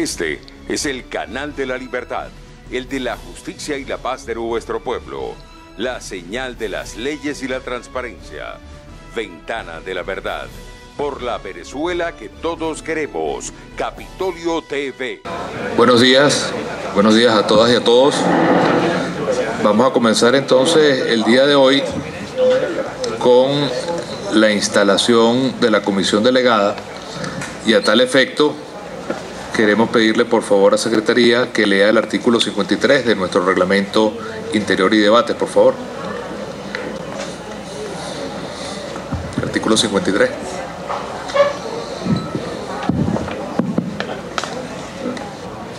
Este es el canal de la libertad, el de la justicia y la paz de nuestro pueblo, la señal de las leyes y la transparencia, Ventana de la Verdad, por la Venezuela que todos queremos, Capitolio TV. Buenos días a todas y a todos. Vamos a comenzar entonces el día de hoy con la instalación de la comisión delegada, y a tal efecto queremos pedirle por favor a Secretaría que lea el artículo 53 de nuestro reglamento interior y debates, por favor. Artículo 53.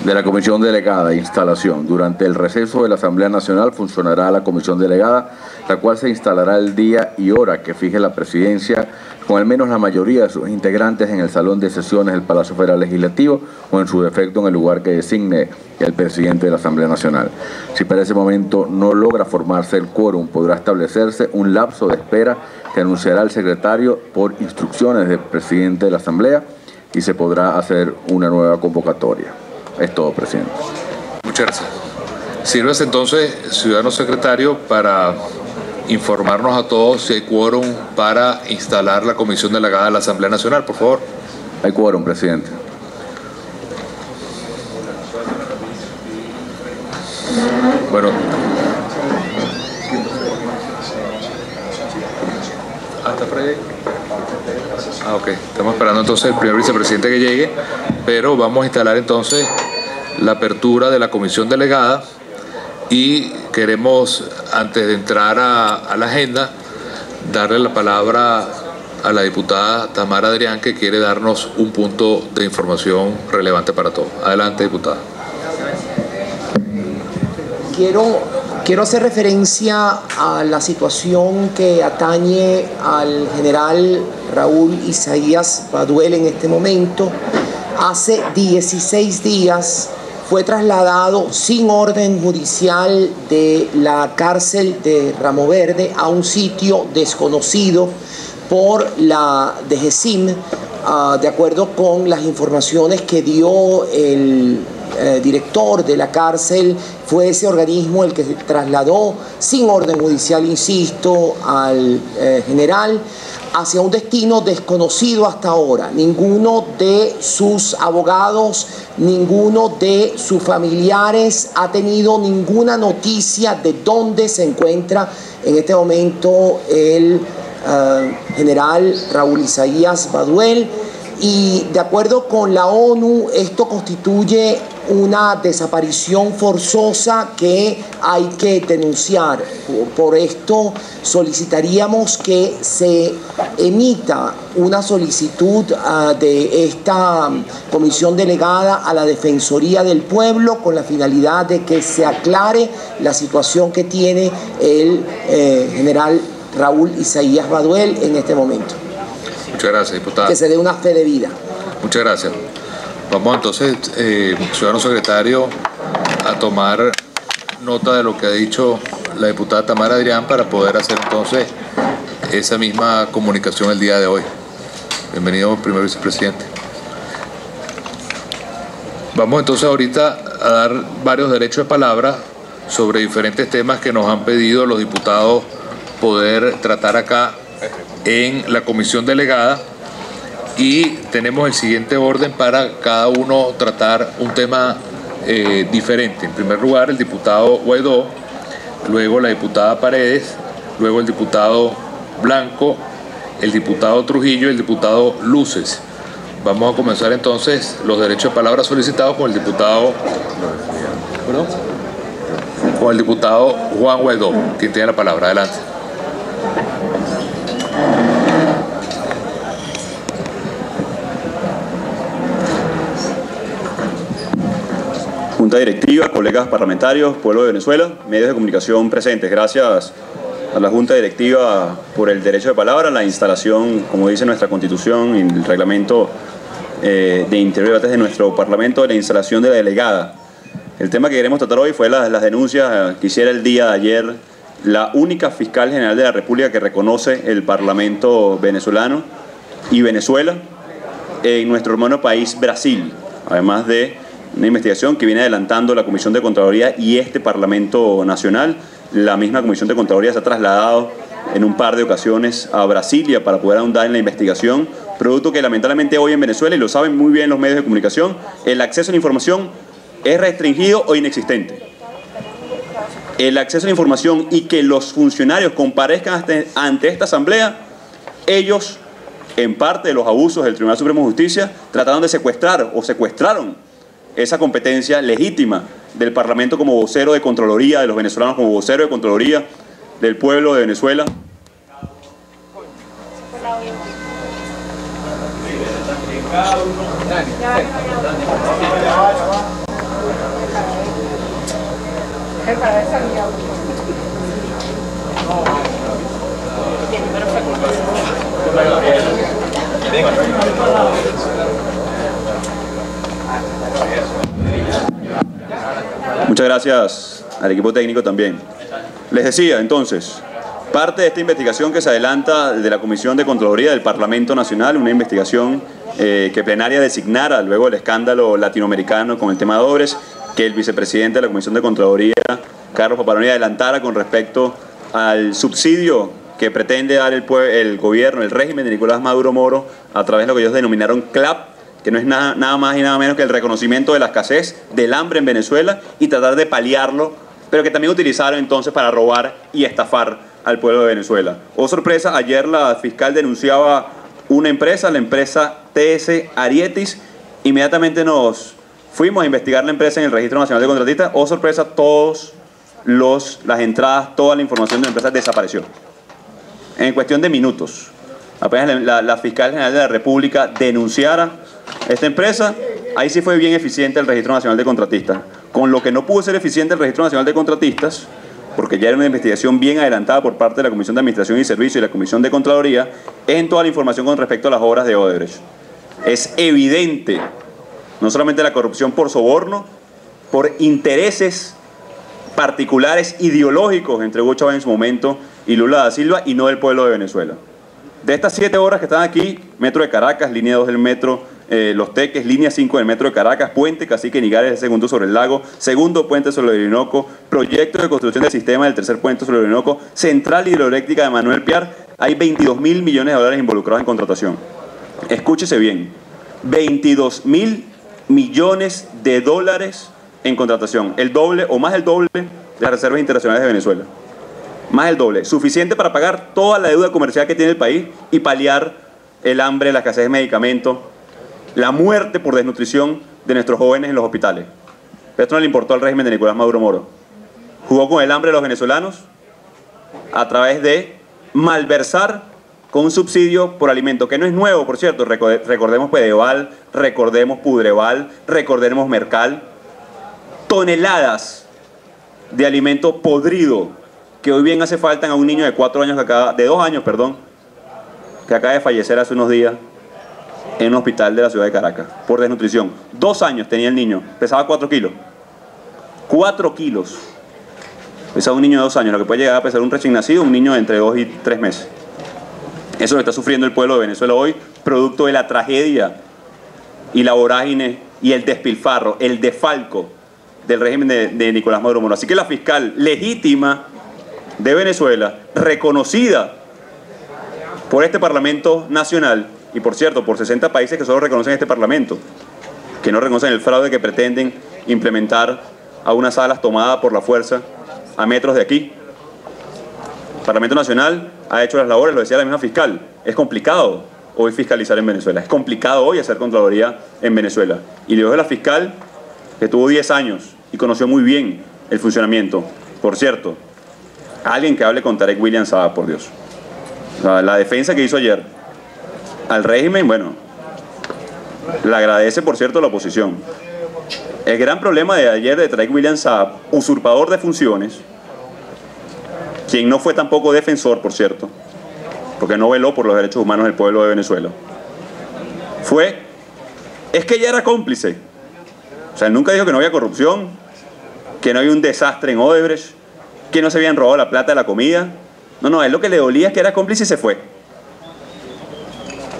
De la Comisión Delegada, instalación. Durante el receso de la Asamblea Nacional funcionará la Comisión Delegada, la cual se instalará el día y hora que fije la Presidencia, con al menos la mayoría de sus integrantes en el Salón de Sesiones del Palacio Federal Legislativo o en su defecto en el lugar que designe el Presidente de la Asamblea Nacional. Si para ese momento no logra formarse el quórum, podrá establecerse un lapso de espera que anunciará el Secretario por instrucciones del Presidente de la Asamblea y se podrá hacer una nueva convocatoria. Es todo, presidente. Muchas gracias. Sírvase entonces, ciudadano secretario, para informarnos a todos si hay quórum para instalar la comisión delegada de la Asamblea Nacional, por favor. Hay quórum, presidente. Bueno. ¿Está por ahí? Ok, estamos esperando entonces el primer vicepresidente que llegue, pero vamos a instalar entonces la apertura de la comisión delegada y queremos, antes de entrar a la agenda, darle la palabra a la diputada Tamara Adrián, que quiere darnos un punto de información relevante para todos. Adelante, diputada. Quiero hacer referencia a la situación que atañe al general Raúl Isaías Baduel en este momento. Hace 16 días fue trasladado sin orden judicial de la cárcel de Ramo Verde a un sitio desconocido por la DGCIM, de acuerdo con las informaciones que dio el director de la cárcel. Fue ese organismo el que trasladó sin orden judicial, insisto, al general hacia un destino desconocido hasta ahora. Ninguno de sus abogados, ninguno de sus familiares ha tenido ninguna noticia de dónde se encuentra en este momento el general Raúl Isaías Baduel. Y de acuerdo con la ONU, esto constituye una desaparición forzosa que hay que denunciar. Por esto solicitaríamos que se emita una solicitud de esta comisión delegada a la Defensoría del Pueblo con la finalidad de que se aclare la situación que tiene el general Raúl Isaías Baduel en este momento. Muchas gracias, diputada. Que se dé una fe de vida. Muchas gracias. Vamos entonces, ciudadano secretario, a tomar nota de lo que ha dicho la diputada Tamara Adrián para poder hacer entonces esa misma comunicación el día de hoy. Bienvenido, primer vicepresidente. Vamos entonces ahorita a dar varios derechos de palabra sobre diferentes temas que nos han pedido los diputados poder tratar acá en la comisión delegada, y tenemos el siguiente orden para cada uno tratar un tema diferente. En primer lugar, el diputado Guaidó, luego la diputada Paredes, luego el diputado Blanco, el diputado Trujillo y el diputado Luces. Vamos a comenzar entonces los derechos de palabra solicitados con el diputado Juan Guaidó, quien tiene la palabra. Adelante. Junta directiva, colegas parlamentarios, pueblo de Venezuela, medios de comunicación presentes. Gracias a la Junta Directiva por el derecho de palabra, la instalación, como dice nuestra Constitución y el reglamento de Interior y Debates de nuestro Parlamento, de la instalación de la delegada. El tema que queremos tratar hoy fue las denuncias que hiciera el día de ayer la única fiscal general de la República que reconoce el Parlamento venezolano y Venezuela en nuestro hermano país Brasil, además de una investigación que viene adelantando la Comisión de Contraloría y este Parlamento Nacional. La misma Comisión de Contraloría se ha trasladado en un par de ocasiones a Brasilia para poder ahondar en la investigación, producto que lamentablemente hoy en Venezuela, y lo saben muy bien los medios de comunicación, el acceso a la información es restringido o inexistente. El acceso a la información y que los funcionarios comparezcan ante esta asamblea, ellos, en parte de los abusos del Tribunal Supremo de Justicia, trataron de secuestrar o secuestraron esa competencia legítima del Parlamento como vocero de Contraloría, de los venezolanos como vocero de Contraloría del pueblo de Venezuela. Muchas gracias al equipo técnico también. Les decía entonces, parte de esta investigación que se adelanta de la Comisión de Contraloría del Parlamento Nacional, una investigación que plenaria designara luego del escándalo latinoamericano con el tema de Odebrecht, que el vicepresidente de la Comisión de Contraloría, Carlos Paparoni, adelantara con respecto al subsidio que pretende dar el gobierno, el régimen de Nicolás Maduro Moro, a través de lo que ellos denominaron CLAP, que no es nada más y nada menos que el reconocimiento de la escasez del hambre en Venezuela y tratar de paliarlo, pero que también utilizaron entonces para robar y estafar al pueblo de Venezuela. Oh sorpresa, ayer la fiscal denunciaba una empresa, la empresa TS Arietis. Inmediatamente nos fuimos a investigar la empresa en el Registro Nacional de Contratistas. Oh sorpresa, todas las entradas, toda la información de la empresa desapareció. En cuestión de minutos. Apenas la fiscal general de la República denunciara esta empresa, ahí sí fue bien eficiente el Registro Nacional de Contratistas. Con lo que no pudo ser eficiente el Registro Nacional de Contratistas, porque ya era una investigación bien adelantada por parte de la Comisión de Administración y Servicios y la Comisión de Contraloría, es en toda la información con respecto a las obras de Odebrecht. Es evidente, no solamente la corrupción por soborno, por intereses particulares ideológicos entre Hugo Chávez en su momento y Lula da Silva, y no del pueblo de Venezuela. De estas 7 obras que están aquí, Metro de Caracas, línea 2 del metro, Los Teques, línea 5 del metro de Caracas, Puente Cacique Nigares, el segundo sobre el lago, segundo puente sobre el Orinoco, proyecto de construcción del sistema del tercer puente sobre el Orinoco, central hidroeléctrica de Manuel Piar, hay 22.000 millones de dólares involucrados en contratación. Escúchese bien, 22.000 millones de dólares en contratación, el doble o más del doble de las reservas internacionales de Venezuela. Más del doble, suficiente para pagar toda la deuda comercial que tiene el país y paliar el hambre, la escasez de medicamentos, la muerte por desnutrición de nuestros jóvenes en los hospitales. Pero esto no le importó al régimen de Nicolás Maduro Moro. Jugó con el hambre de los venezolanos a través de malversar con un subsidio por alimento, que no es nuevo, por cierto. Recordemos Pedeval, recordemos Pudreval, recordemos Mercal. Toneladas de alimento podrido que hoy bien hace falta a un niño de 2 años, que acaba de fallecer hace unos días en un hospital de la ciudad de Caracas por desnutrición. 2 años tenía el niño, pesaba 4 kilos. 4 kilos. Pesaba un niño de 2 años, lo que puede llegar a pesar un recién nacido, un niño de entre 2 y 3 meses. Eso lo está sufriendo el pueblo de Venezuela hoy, producto de la tragedia y la vorágine y el despilfarro, el desfalco del régimen de Nicolás Maduro Moro. Así que la fiscal legítima de Venezuela, reconocida por este Parlamento Nacional, y por cierto, por 60 países que solo reconocen este Parlamento, que no reconocen el fraude que pretenden implementar a unas salas tomadas por la fuerza a metros de aquí. El Parlamento Nacional ha hecho las labores, lo decía la misma fiscal. Es complicado hoy fiscalizar en Venezuela, es complicado hoy hacer Contraloría en Venezuela. Y le digo a la fiscal que tuvo 10 años y conoció muy bien el funcionamiento. Por cierto, alguien que hable con Tarek William Saab, por Dios. O sea, la defensa que hizo ayer al régimen, bueno, le agradece, por cierto, la oposición. El gran problema de ayer de Tarek William Saab, usurpador de funciones, quien no fue tampoco defensor, por cierto, porque no veló por los derechos humanos del pueblo de Venezuela, es que ella era cómplice. O sea, él nunca dijo que no había corrupción, que no había un desastre en Odebrecht, que no se habían robado la plata de la comida. No, a él lo que le dolía es que era cómplice y se fue.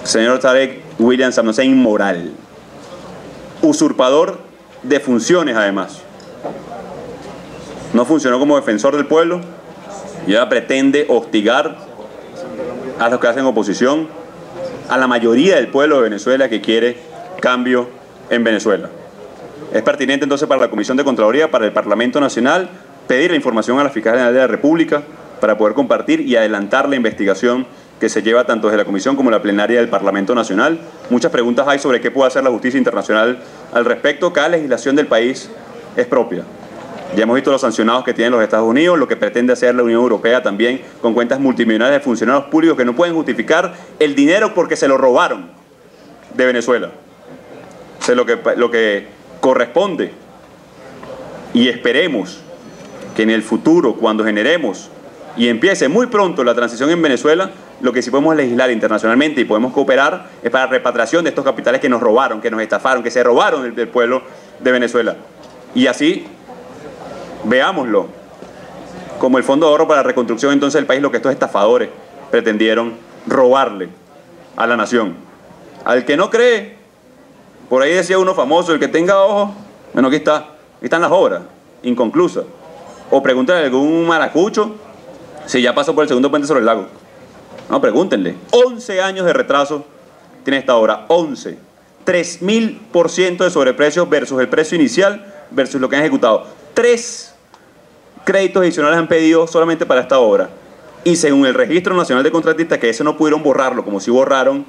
Señor Tarek William Saab, no sea inmoral. Usurpador de funciones además. No funcionó como defensor del pueblo y ahora pretende hostigar a los que hacen oposición, a la mayoría del pueblo de Venezuela que quiere cambio en Venezuela. Es pertinente entonces para la Comisión de Contraloría, para el Parlamento Nacional, pedir la información a la Fiscalía General de la República para poder compartir y adelantar la investigación que se lleva tanto desde la Comisión como la plenaria del Parlamento Nacional. Muchas preguntas hay sobre qué puede hacer la justicia internacional al respecto. Cada legislación del país es propia. Ya hemos visto los sancionados que tienen los Estados Unidos, lo que pretende hacer la Unión Europea también con cuentas multimillonarias de funcionarios públicos que no pueden justificar el dinero porque se lo robaron de Venezuela. Eso es lo que corresponde, y esperemos que en el futuro, cuando generemos y empiece muy pronto la transición en Venezuela, lo que sí podemos legislar internacionalmente y podemos cooperar es para la repatriación de estos capitales que nos robaron, que nos estafaron, que se robaron del pueblo de Venezuela. Y así, veámoslo como el Fondo de Ahorro para la Reconstrucción entonces del país, lo que estos estafadores pretendieron robarle a la nación. Al que no cree, por ahí decía uno famoso, el que tenga ojos, bueno, aquí están las obras inconclusas. O pregúntenle a algún maracucho si ya pasó por el segundo puente sobre el lago. No, pregúntenle. 11 años de retraso tiene esta obra, 11. 3000% de sobreprecio versus el precio inicial versus lo que han ejecutado. 3 créditos adicionales han pedido solamente para esta obra. Y según el Registro Nacional de Contratistas, que ese no pudieron borrarlo, como si borraron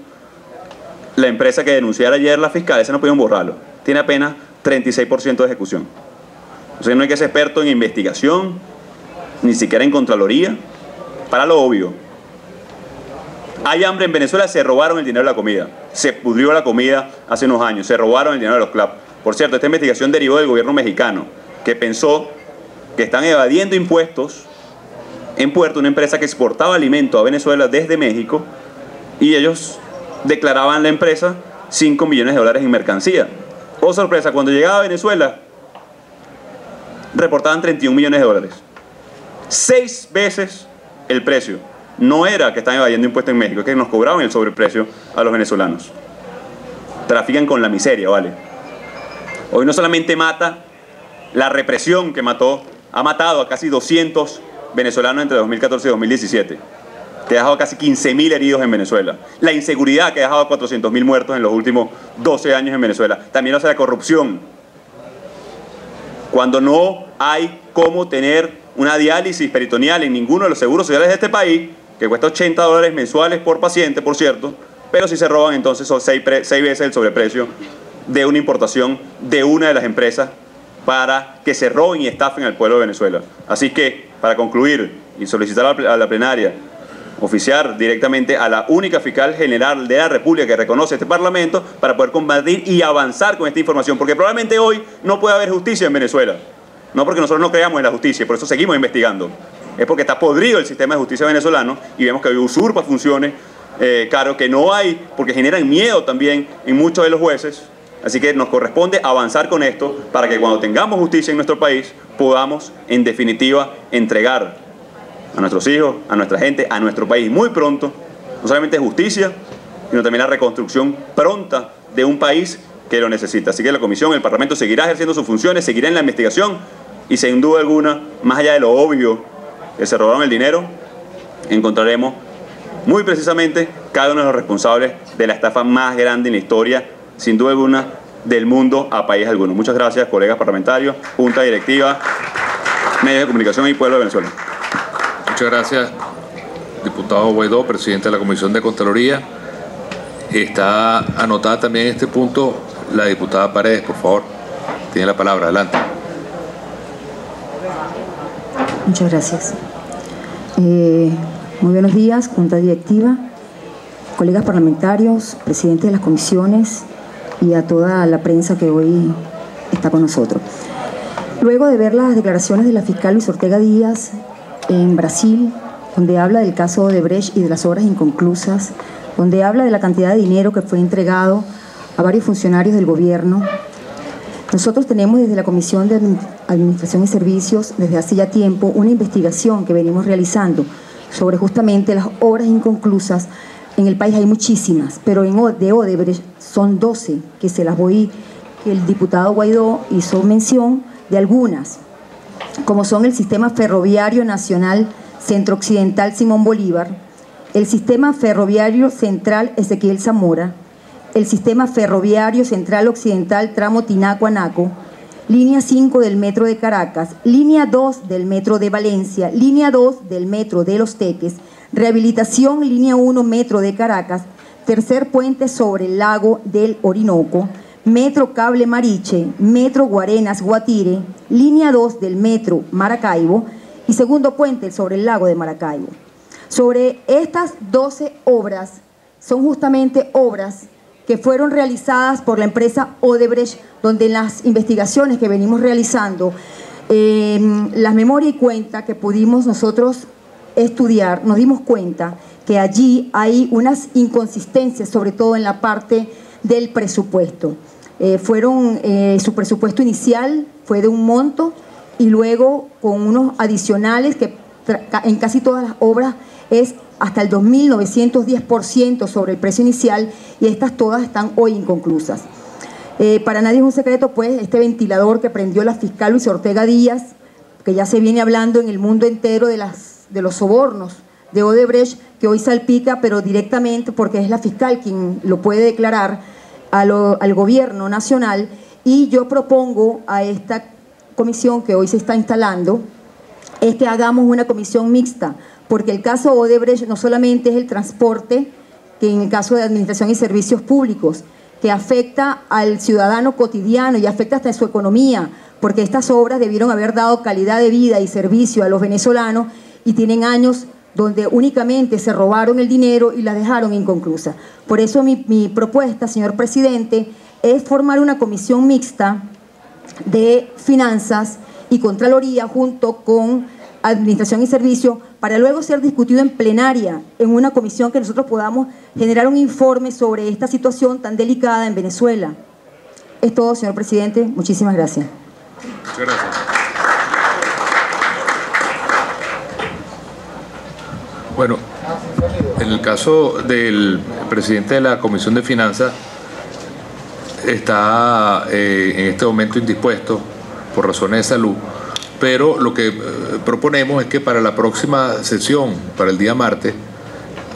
la empresa que denunciara ayer la fiscal, ese no pudieron borrarlo. Tiene apenas 36% de ejecución. O sea, no hay que ser experto en investigación, ni siquiera en Contraloría, para lo obvio. Hay hambre en Venezuela, se robaron el dinero de la comida. Se pudrió la comida hace unos años, se robaron el dinero de los CLAP. Por cierto, esta investigación derivó del gobierno mexicano, que pensó que están evadiendo impuestos en Puerto, una empresa que exportaba alimento a Venezuela desde México, y ellos declaraban la empresa $5 millones en mercancía. Oh sorpresa, cuando llegaba a Venezuela reportaban $31 millones. 6 veces el precio. No era que estaban evadiendo impuestos en México, es que nos cobraban el sobreprecio a los venezolanos. Trafican con la miseria, ¿vale? Hoy no solamente mata la represión que ha matado a casi 200 venezolanos entre 2014 y 2017, que ha dejado casi 15.000 heridos en Venezuela. La inseguridad que ha dejado 400.000 muertos en los últimos 12 años en Venezuela. También hace la corrupción. Cuando no hay cómo tener una diálisis peritoneal en ninguno de los seguros sociales de este país, que cuesta $80 mensuales por paciente, por cierto, pero si se roban entonces son 6 veces el sobreprecio de una importación de una de las empresas para que se roben y estafen al pueblo de Venezuela. Así que, para concluir y solicitar a la plenaria, oficiar directamente a la única fiscal general de la República que reconoce este Parlamento para poder combatir y avanzar con esta información, porque probablemente hoy no puede haber justicia en Venezuela. No porque nosotros no creamos en la justicia, por eso seguimos investigando. Es porque está podrido el sistema de justicia venezolano y vemos que usurpa funciones, claro, que no hay, porque generan miedo también en muchos de los jueces. Así que nos corresponde avanzar con esto para que cuando tengamos justicia en nuestro país podamos, en definitiva, entregar a nuestros hijos, a nuestra gente, a nuestro país muy pronto, no solamente justicia, sino también la reconstrucción pronta de un país que lo necesita. Así que la Comisión, el Parlamento seguirá ejerciendo sus funciones, seguirá en la investigación y sin duda alguna, más allá de lo obvio que se robaron el dinero, encontraremos muy precisamente cada uno de los responsables de la estafa más grande en la historia, sin duda alguna, del mundo a país alguno. Muchas gracias, colegas parlamentarios, Junta Directiva, Medios de Comunicación y Pueblo de Venezuela. Muchas gracias, diputado Guaidó, presidente de la Comisión de Contraloría. Está anotada también en este punto la diputada Paredes, por favor. Tiene la palabra, adelante. Muchas gracias. Muy buenos días, Junta Directiva, colegas parlamentarios, presidentes de las comisiones y a toda la prensa que hoy está con nosotros. Luego de ver las declaraciones de la fiscal Luis Ortega Díaz en Brasil, donde habla del caso de Odebrecht y de las obras inconclusas, donde habla de la cantidad de dinero que fue entregado a varios funcionarios del gobierno, nosotros tenemos desde la Comisión de Administración y Servicios, desde hace ya tiempo, una investigación que venimos realizando sobre justamente las obras inconclusas. En el país hay muchísimas, pero de Odebrecht son 12 que se las voy que el diputado Guaidó hizo mención de algunas, como son el Sistema Ferroviario Nacional Centro-Occidental Simón Bolívar, el Sistema Ferroviario Central Ezequiel Zamora, el Sistema Ferroviario Central Occidental Tramo Tinaco-Anaco, línea 5 del Metro de Caracas, línea 2 del Metro de Valencia, línea 2 del Metro de Los Teques, rehabilitación línea 1 Metro de Caracas, tercer puente sobre el lago del Orinoco, Metro Cable Mariche, Metro Guarenas Guatire, línea 2 del Metro Maracaibo y segundo puente sobre el lago de Maracaibo. Sobre estas 12 obras, son justamente obras que fueron realizadas por la empresa Odebrecht, donde en las investigaciones que venimos realizando, las memoria y cuenta que pudimos nosotros estudiar, nos dimos cuenta que allí hay unas inconsistencias, sobre todo en la parte del presupuesto. Su presupuesto inicial fue de un monto y luego con unos adicionales que en casi todas las obras es hasta el 2.910% sobre el precio inicial, y estas todas están hoy inconclusas. Para nadie es un secreto, pues, este ventilador que prendió la fiscal Luis Ortega Díaz, que ya se viene hablando en el mundo entero de los sobornos de Odebrecht, que hoy salpica, pero directamente porque es la fiscal quien lo puede declarar al gobierno nacional. Y yo propongo a esta comisión que hoy se está instalando, que hagamos una comisión mixta, porque el caso Odebrecht no solamente es el transporte, que en el caso de Administración y Servicios Públicos, que afecta al ciudadano cotidiano y afecta hasta su economía, porque estas obras debieron haber dado calidad de vida y servicio a los venezolanos y tienen años donde únicamente se robaron el dinero y las dejaron inconclusas. Por eso mi propuesta, señor presidente, es formar una comisión mixta de finanzas y Contraloría junto con Administración y Servicio, para luego ser discutido en plenaria, en una comisión que nosotros podamos generar un informe sobre esta situación tan delicada en Venezuela. Es todo, señor presidente. Muchísimas gracias. Muchas gracias. Bueno, en el caso del presidente de la Comisión de Finanzas, está en este momento indispuesto por razones de salud, pero lo que proponemos es que para la próxima sesión, para el día martes,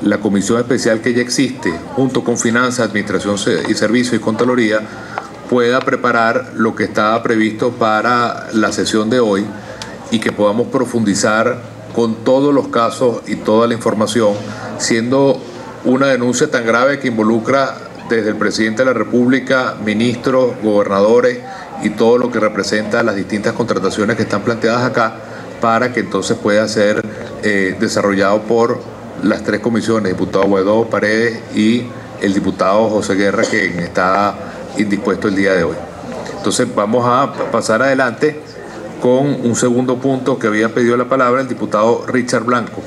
la comisión especial que ya existe, junto con Finanzas, Administración y Servicios y Contraloría, pueda preparar lo que estaba previsto para la sesión de hoy y que podamos profundizar con todos los casos y toda la información, siendo una denuncia tan grave que involucra desde el presidente de la República, ministros, gobernadores y todo lo que representa las distintas contrataciones que están planteadas acá, para que entonces pueda ser desarrollado por las tres comisiones, diputado Guaidó, Paredes y el diputado José Guerra, que está indispuesto el día de hoy. Entonces vamos a pasar adelante con un segundo punto que había pedido la palabra el diputado Richard Blanco.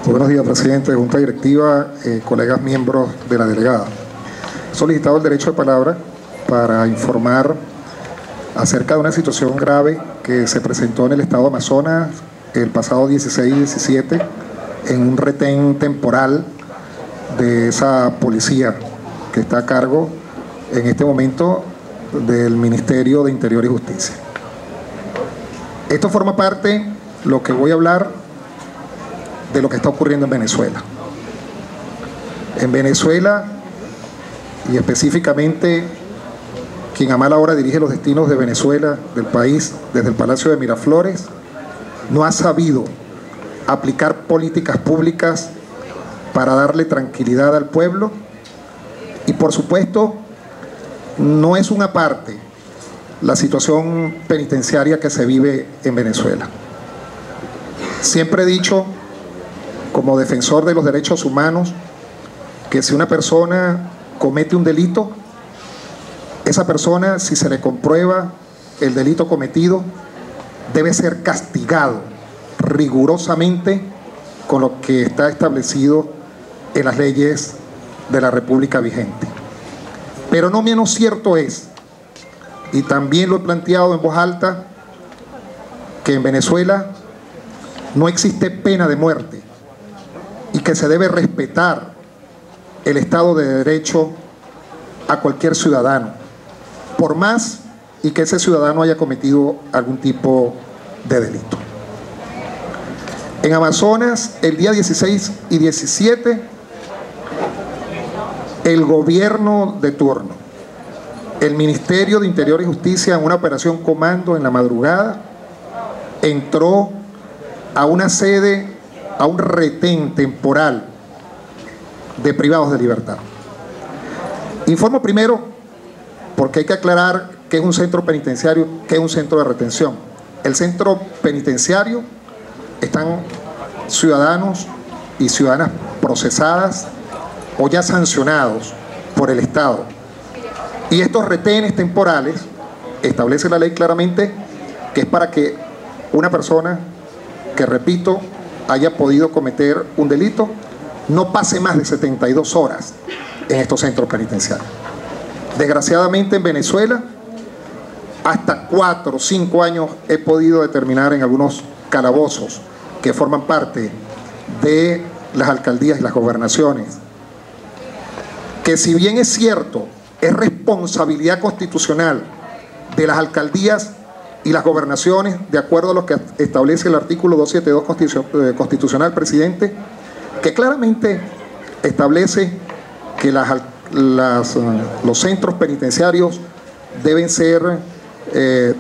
Buenos días, presidente, junta directiva, colegas miembros de la delegada. He solicitado el derecho de palabra para informar acerca de una situación grave que se presentó en el estado de Amazonas el pasado 16 y 17 en un retén temporal de esa policía que está a cargo en este momento del Ministerio de Interior y Justicia. Esto forma parte, lo que voy a hablar, de lo que está ocurriendo en Venezuela. En Venezuela, y específicamente quien a mala hora dirige los destinos de Venezuela, del país, desde el Palacio de Miraflores, no ha sabido aplicar políticas públicas para darle tranquilidad al pueblo, y por supuesto no es una parte la situación penitenciaria que se vive en Venezuela. Siempre he dicho, como defensor de los derechos humanos, que si una persona comete un delito, esa persona, si se le comprueba el delito cometido, debe ser castigado rigurosamente con lo que está establecido en las leyes de la República vigente. Pero no menos cierto es, y también lo he planteado en voz alta, que en Venezuela no existe pena de muerte, y que se debe respetar el Estado de Derecho a cualquier ciudadano, por más y que ese ciudadano haya cometido algún tipo de delito. En Amazonas, el día 16 y 17, el gobierno de turno, el Ministerio de Interior y Justicia, en una operación comando en la madrugada, entró a una sede, a un retén temporal de privados de libertad. Informo primero, porque hay que aclarar qué es un centro penitenciario, qué es un centro de retención. El centro penitenciario están ciudadanos y ciudadanas procesadas o ya sancionados por el Estado. Y estos retenes temporales, establece la ley claramente, que es para que una persona que, repito, haya podido cometer un delito, no pase más de 72 horas en estos centros penitenciarios. Desgraciadamente en Venezuela, hasta 4 o 5 años he podido determinar en algunos calabozos que forman parte de las alcaldías y las gobernaciones, que si bien es cierto, es responsabilidad constitucional de las alcaldías y las gobernaciones, de acuerdo a lo que establece el artículo 272 constitucional, presidente, que claramente establece que los centros penitenciarios deben ser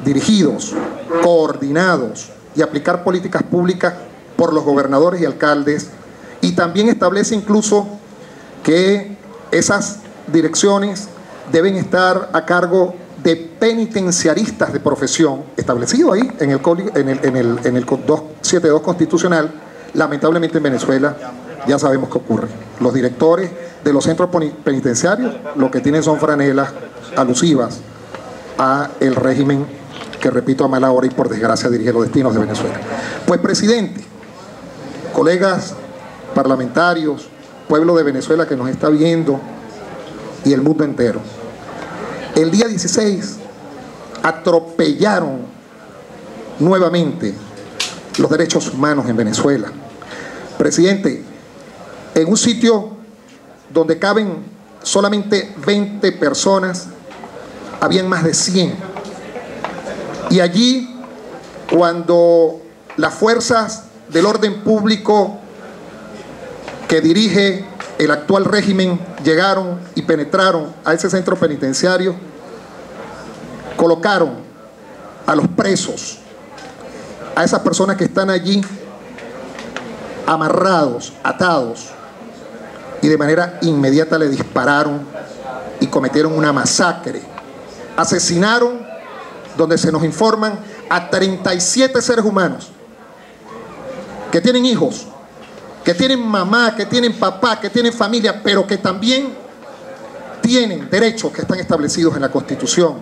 dirigidos, coordinados y aplicar políticas públicas por los gobernadores y alcaldes, y también establece incluso que esas direcciones deben estar a cargo de penitenciaristas de profesión, establecido ahí en el 272 constitucional. Lamentablemente en Venezuela ya sabemos qué ocurre. Los directores de los centros penitenciarios lo que tienen son franelas alusivas a el régimen que, repito, a mala hora y por desgracia dirige los destinos de Venezuela. Pues, presidente, colegas parlamentarios, pueblo de Venezuela que nos está viendo y el mundo entero, el día 16 atropellaron nuevamente los derechos humanos en Venezuela. Presidente, en un sitio donde caben solamente 20 personas, habían más de 100. Y allí, cuando las fuerzas del orden público que dirige el actual régimen llegaron y penetraron a ese centro penitenciario, colocaron a los presos, a esas personas que están allí amarrados, atados, y de manera inmediata le dispararon y cometieron una masacre. Asesinaron, donde se nos informan, a 37 seres humanos que tienen hijos, que tienen mamá, que tienen papá, que tienen familia, pero que también tienen derechos que están establecidos en la Constitución,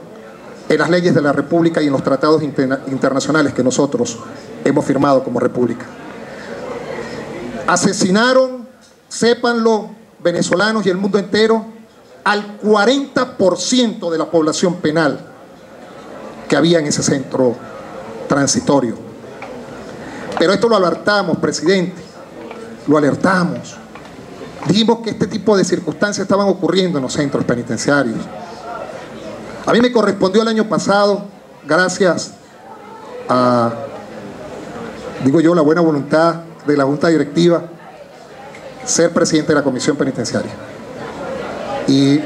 en las leyes de la República y en los tratados internacionales que nosotros hemos firmado como República. Asesinaron, sépanlo, venezolanos y el mundo entero, al 40% de la población penal que había en ese centro transitorio. Pero esto lo alertamos, presidente, lo alertamos. Dijimos que este tipo de circunstancias estaban ocurriendo en los centros penitenciarios. A mí me correspondió el año pasado, gracias a, digo yo, la buena voluntad de la Junta Directiva, ser presidente de la Comisión Penitenciaria. Y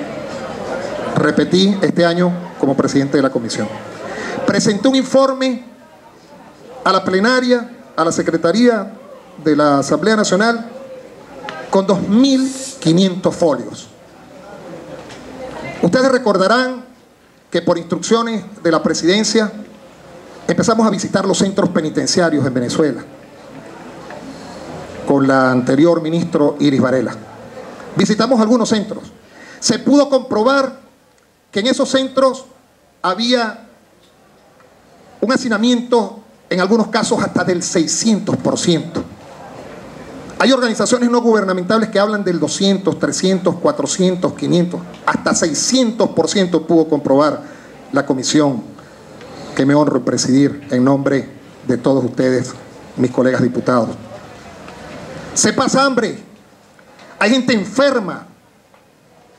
repetí este año como presidente de la comisión. Presenté un informe a la plenaria, a la Secretaría de la Asamblea Nacional, con 2.500 folios. Ustedes recordarán que por instrucciones de la presidencia empezamos a visitar los centros penitenciarios en Venezuela con la anterior ministro Iris Varela. Visitamos algunos centros. Se pudo comprobar que en esos centros había un hacinamiento, en algunos casos hasta del 600%. Hay organizaciones no gubernamentales que hablan del 200, 300, 400, 500, hasta 600% pudo comprobar la comisión que me honro en presidir en nombre de todos ustedes, mis colegas diputados. Se pasa hambre Hay gente enferma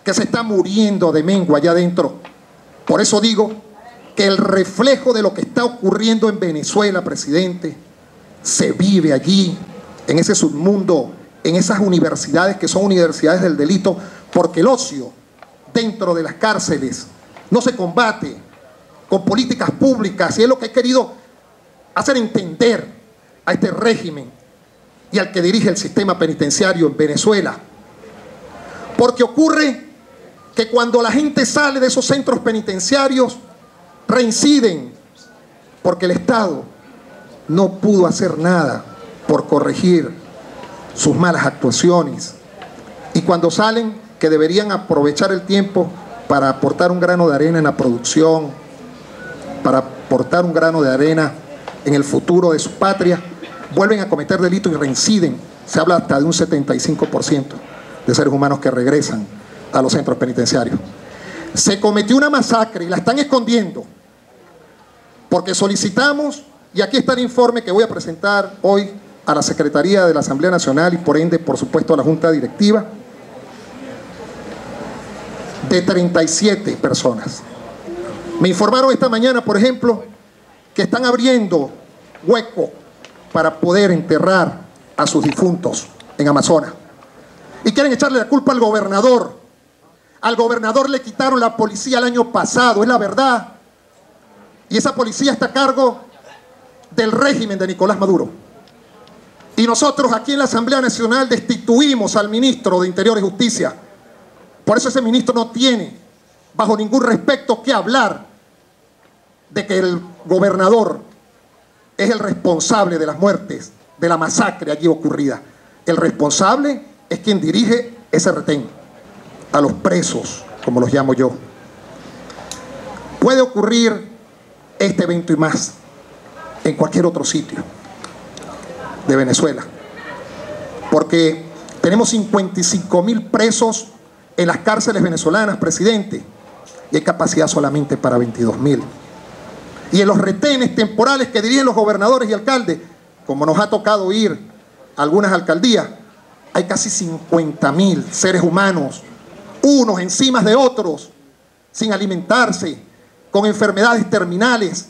que se está muriendo de mengua allá adentro. Por eso digo que el reflejo de lo que está ocurriendo en Venezuela, presidente, se vive allí, en ese submundo, en esas universidades que son universidades del delito, porque el ocio dentro de las cárceles no se combate con políticas públicas, y es lo que he querido hacer entender a este régimen y al que dirige el sistema penitenciario en Venezuela. Porque ocurre que cuando la gente sale de esos centros penitenciarios, reinciden, porque el Estado no pudo hacer nada por corregir sus malas actuaciones. Y cuando salen, que deberían aprovechar el tiempo para aportar un grano de arena en la producción, para aportar un grano de arena en el futuro de su patria, vuelven a cometer delitos y reinciden. Se habla hasta de un 75% de seres humanos que regresan a los centros penitenciarios. Se cometió una masacre y la están escondiendo, porque solicitamos, y aquí está el informe que voy a presentar hoy a la Secretaría de la Asamblea Nacional y por ende, por supuesto, a la Junta Directiva, de 37 personas. Me informaron esta mañana, por ejemplo, que están abriendo hueco para poder enterrar a sus difuntos en Amazonas. Y quieren echarle la culpa al gobernador. Al gobernador le quitaron la policía el año pasado, es la verdad. Y esa policía está a cargo del régimen de Nicolás Maduro. Y nosotros aquí en la Asamblea Nacional destituimos al ministro de Interior y Justicia. Por eso ese ministro no tiene, bajo ningún respecto, que hablar de que el gobernador es el responsable de las muertes, de la masacre allí ocurrida. El responsable es quien dirige ese retén, a los presos, como los llamo yo. Puede ocurrir este evento y más en cualquier otro sitio de Venezuela, porque tenemos 55.000 presos en las cárceles venezolanas, presidente, y hay capacidad solamente para 22.000. Y en los retenes temporales que dirigen los gobernadores y alcaldes, como nos ha tocado ir a algunas alcaldías, hay casi 50.000 seres humanos, unos encima de otros, sin alimentarse, con enfermedades terminales.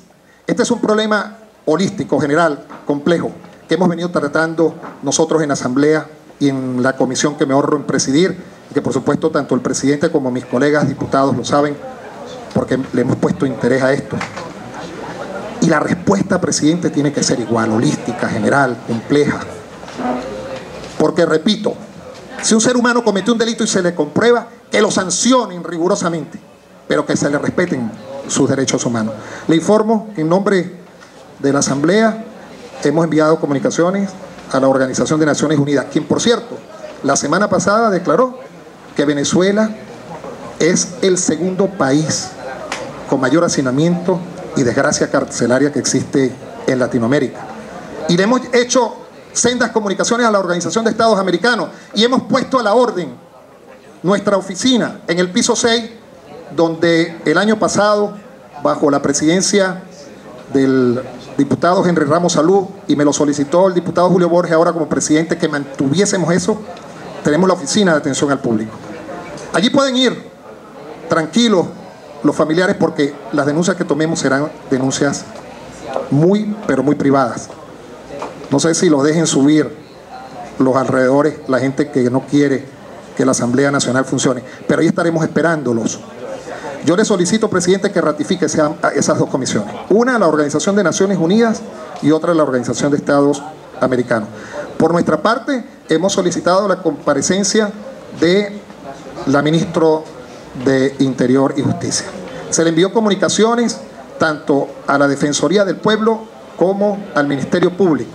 Este es un problema holístico, general, complejo, que hemos venido tratando nosotros en la Asamblea y en la comisión que me honro en presidir, y que por supuesto tanto el presidente como mis colegas diputados lo saben, porque le hemos puesto interés a esto. Y la respuesta, presidente, tiene que ser igual, holística, general, compleja. Porque, repito, si un ser humano cometió un delito y se le comprueba, que lo sancionen rigurosamente, pero que se le respeten sus derechos humanos. Le informo que en nombre de la Asamblea hemos enviado comunicaciones a la Organización de Naciones Unidas, quien, por cierto, la semana pasada declaró que Venezuela es el segundo país con mayor hacinamiento y desgracia carcelaria que existe en Latinoamérica. Y le hemos hecho sendas comunicaciones a la Organización de Estados Americanos y hemos puesto a la orden nuestra oficina en el piso 6, donde el año pasado, bajo la presidencia del diputado Henry Ramos Salud, y me lo solicitó el diputado Julio Borges ahora como presidente, que mantuviésemos eso, tenemos la oficina de atención al público. Allí pueden ir tranquilos los familiares, porque las denuncias que tomemos serán denuncias muy, pero muy privadas. No sé si los dejen subir los alrededores, la gente que no quiere que la Asamblea Nacional funcione, pero ahí estaremos esperándolos. Yo le solicito, presidente, que ratifique esas dos comisiones. Una, la Organización de Naciones Unidas, y otra, la Organización de Estados Americanos. Por nuestra parte, hemos solicitado la comparecencia de la ministra de Interior y Justicia. Se le envió comunicaciones tanto a la Defensoría del Pueblo como al Ministerio Público,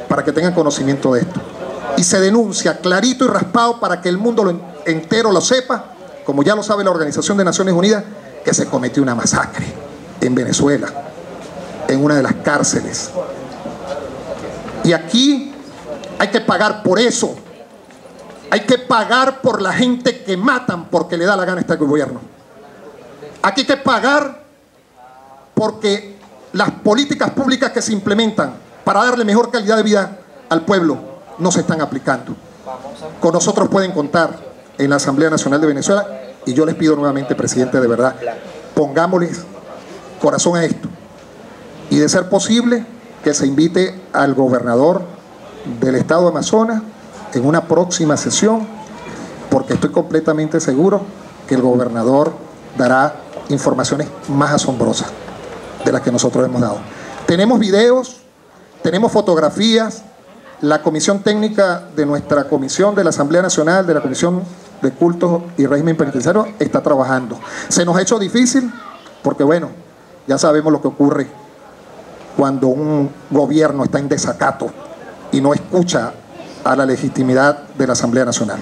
para que tengan conocimiento de esto. Y se denuncia clarito y raspado para que el mundo entero lo sepa, como ya lo sabe la Organización de Naciones Unidas, que se cometió una masacre en Venezuela, en una de las cárceles. Y aquí hay que pagar por eso. Hay que pagar por la gente que matan porque le da la gana a este gobierno. Aquí hay que pagar porque las políticas públicas que se implementan para darle mejor calidad de vida al pueblo no se están aplicando. con nosotros pueden contar en la Asamblea Nacional de Venezuela, y yo les pido nuevamente, presidente, de verdad, pongámosles corazón a esto, y de ser posible que se invite al gobernador del estado de Amazonas en una próxima sesión, porque estoy completamente seguro que el gobernador dará informaciones más asombrosas de las que nosotros hemos dado. Tenemos videos, tenemos fotografías. La comisión técnica de nuestra comisión de la Asamblea Nacional, de la Comisión de Cultos y Régimen Penitenciario, está trabajando. Se nos ha hecho difícil porque, bueno, ya sabemos lo que ocurre cuando un gobierno está en desacato y no escucha a la legitimidad de la Asamblea Nacional.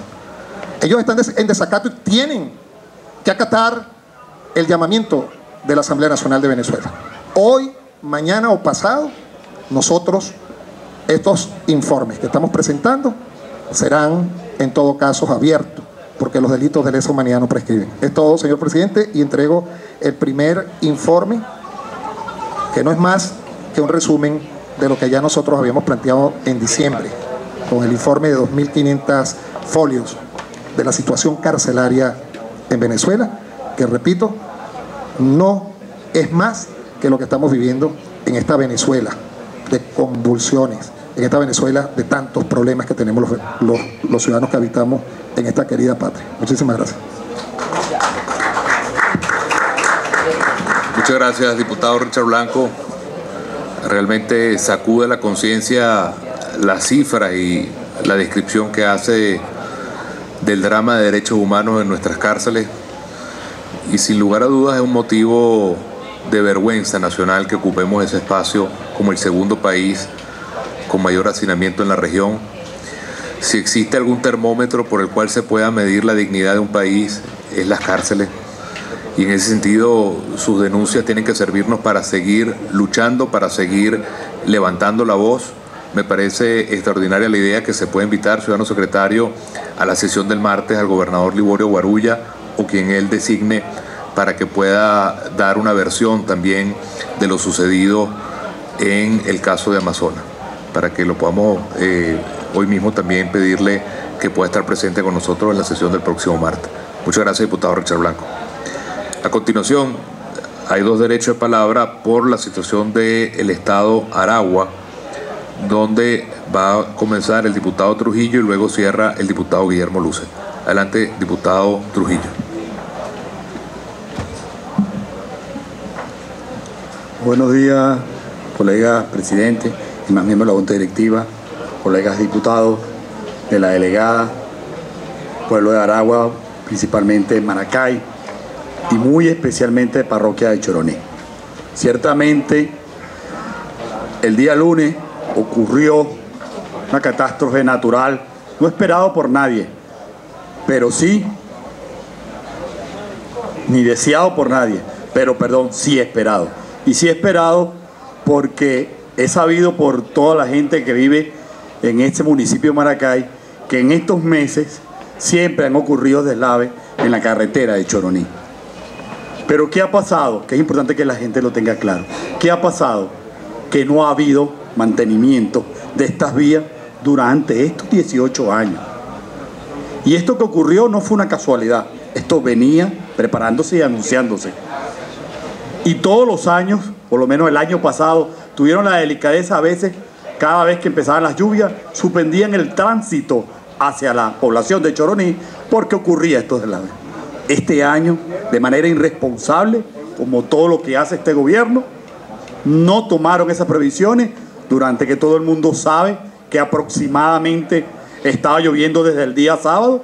Ellos están en desacato y tienen que acatar el llamamiento de la Asamblea Nacional de Venezuela. Hoy, mañana o pasado, nosotros, estos informes que estamos presentando serán en todo caso abiertos, porque los delitos de lesa humanidad no prescriben. Es todo, señor presidente, y entrego el primer informe, que no es más que un resumen de lo que ya nosotros habíamos planteado en diciembre, con el informe de 2.500 folios de la situación carcelaria en Venezuela, que repito, no es más que lo que estamos viviendo en esta Venezuela de convulsiones, en esta Venezuela de tantos problemas que tenemos los ciudadanos que habitamos en esta querida patria. Muchísimas gracias. Muchas gracias, diputado Richard Blanco. Realmente sacude la conciencia las cifras y la descripción que hace del drama de derechos humanos en nuestras cárceles, y sin lugar a dudas es un motivo de vergüenza nacional que ocupemos ese espacio como el segundo país con mayor hacinamiento en la región. Si existe algún termómetro por el cual se pueda medir la dignidad de un país, es las cárceles, y en ese sentido sus denuncias tienen que servirnos para seguir luchando, para seguir levantando la voz. Me parece extraordinaria la idea que se pueda invitar, ciudadano secretario, a la sesión del martes al gobernador Liborio Guarulla o quien él designe, para que pueda dar una versión también de lo sucedido en el caso de Amazonas, para que lo podamos hoy mismo también pedirle que pueda estar presente con nosotros en la sesión del próximo martes. Muchas gracias, diputado Richard Blanco. A continuación, hay dos derechos de palabra por la situación del estado Aragua, donde va a comenzar el diputado Trujillo y luego cierra el diputado Guillermo Luce. Adelante, diputado Trujillo. Buenos días, colegas presidentes y más miembros de la Junta Directiva, colegas diputados de la delegada, pueblo de Aragua, principalmente Maracay y muy especialmente parroquia de Choroní. Ciertamente, el día lunes ocurrió una catástrofe natural, no esperado por nadie, pero sí, ni deseado por nadie, pero perdón, sí esperado. Y sí esperado porque he sabido por toda la gente que vive en este municipio de Maracay que en estos meses siempre han ocurrido deslaves en la carretera de Choroní. Pero ¿qué ha pasado? Que es importante que la gente lo tenga claro. ¿Qué ha pasado? Que no ha habido mantenimiento de estas vías durante estos 18 años. Y esto que ocurrió no fue una casualidad. Esto venía preparándose y anunciándose. Y todos los años, por lo menos el año pasado, tuvieron la delicadeza a veces, cada vez que empezaban las lluvias, suspendían el tránsito hacia la población de Choroní porque ocurría estos deslaves. Este año, de manera irresponsable, como todo lo que hace este gobierno, no tomaron esas previsiones durante que todo el mundo sabe que aproximadamente estaba lloviendo desde el día sábado,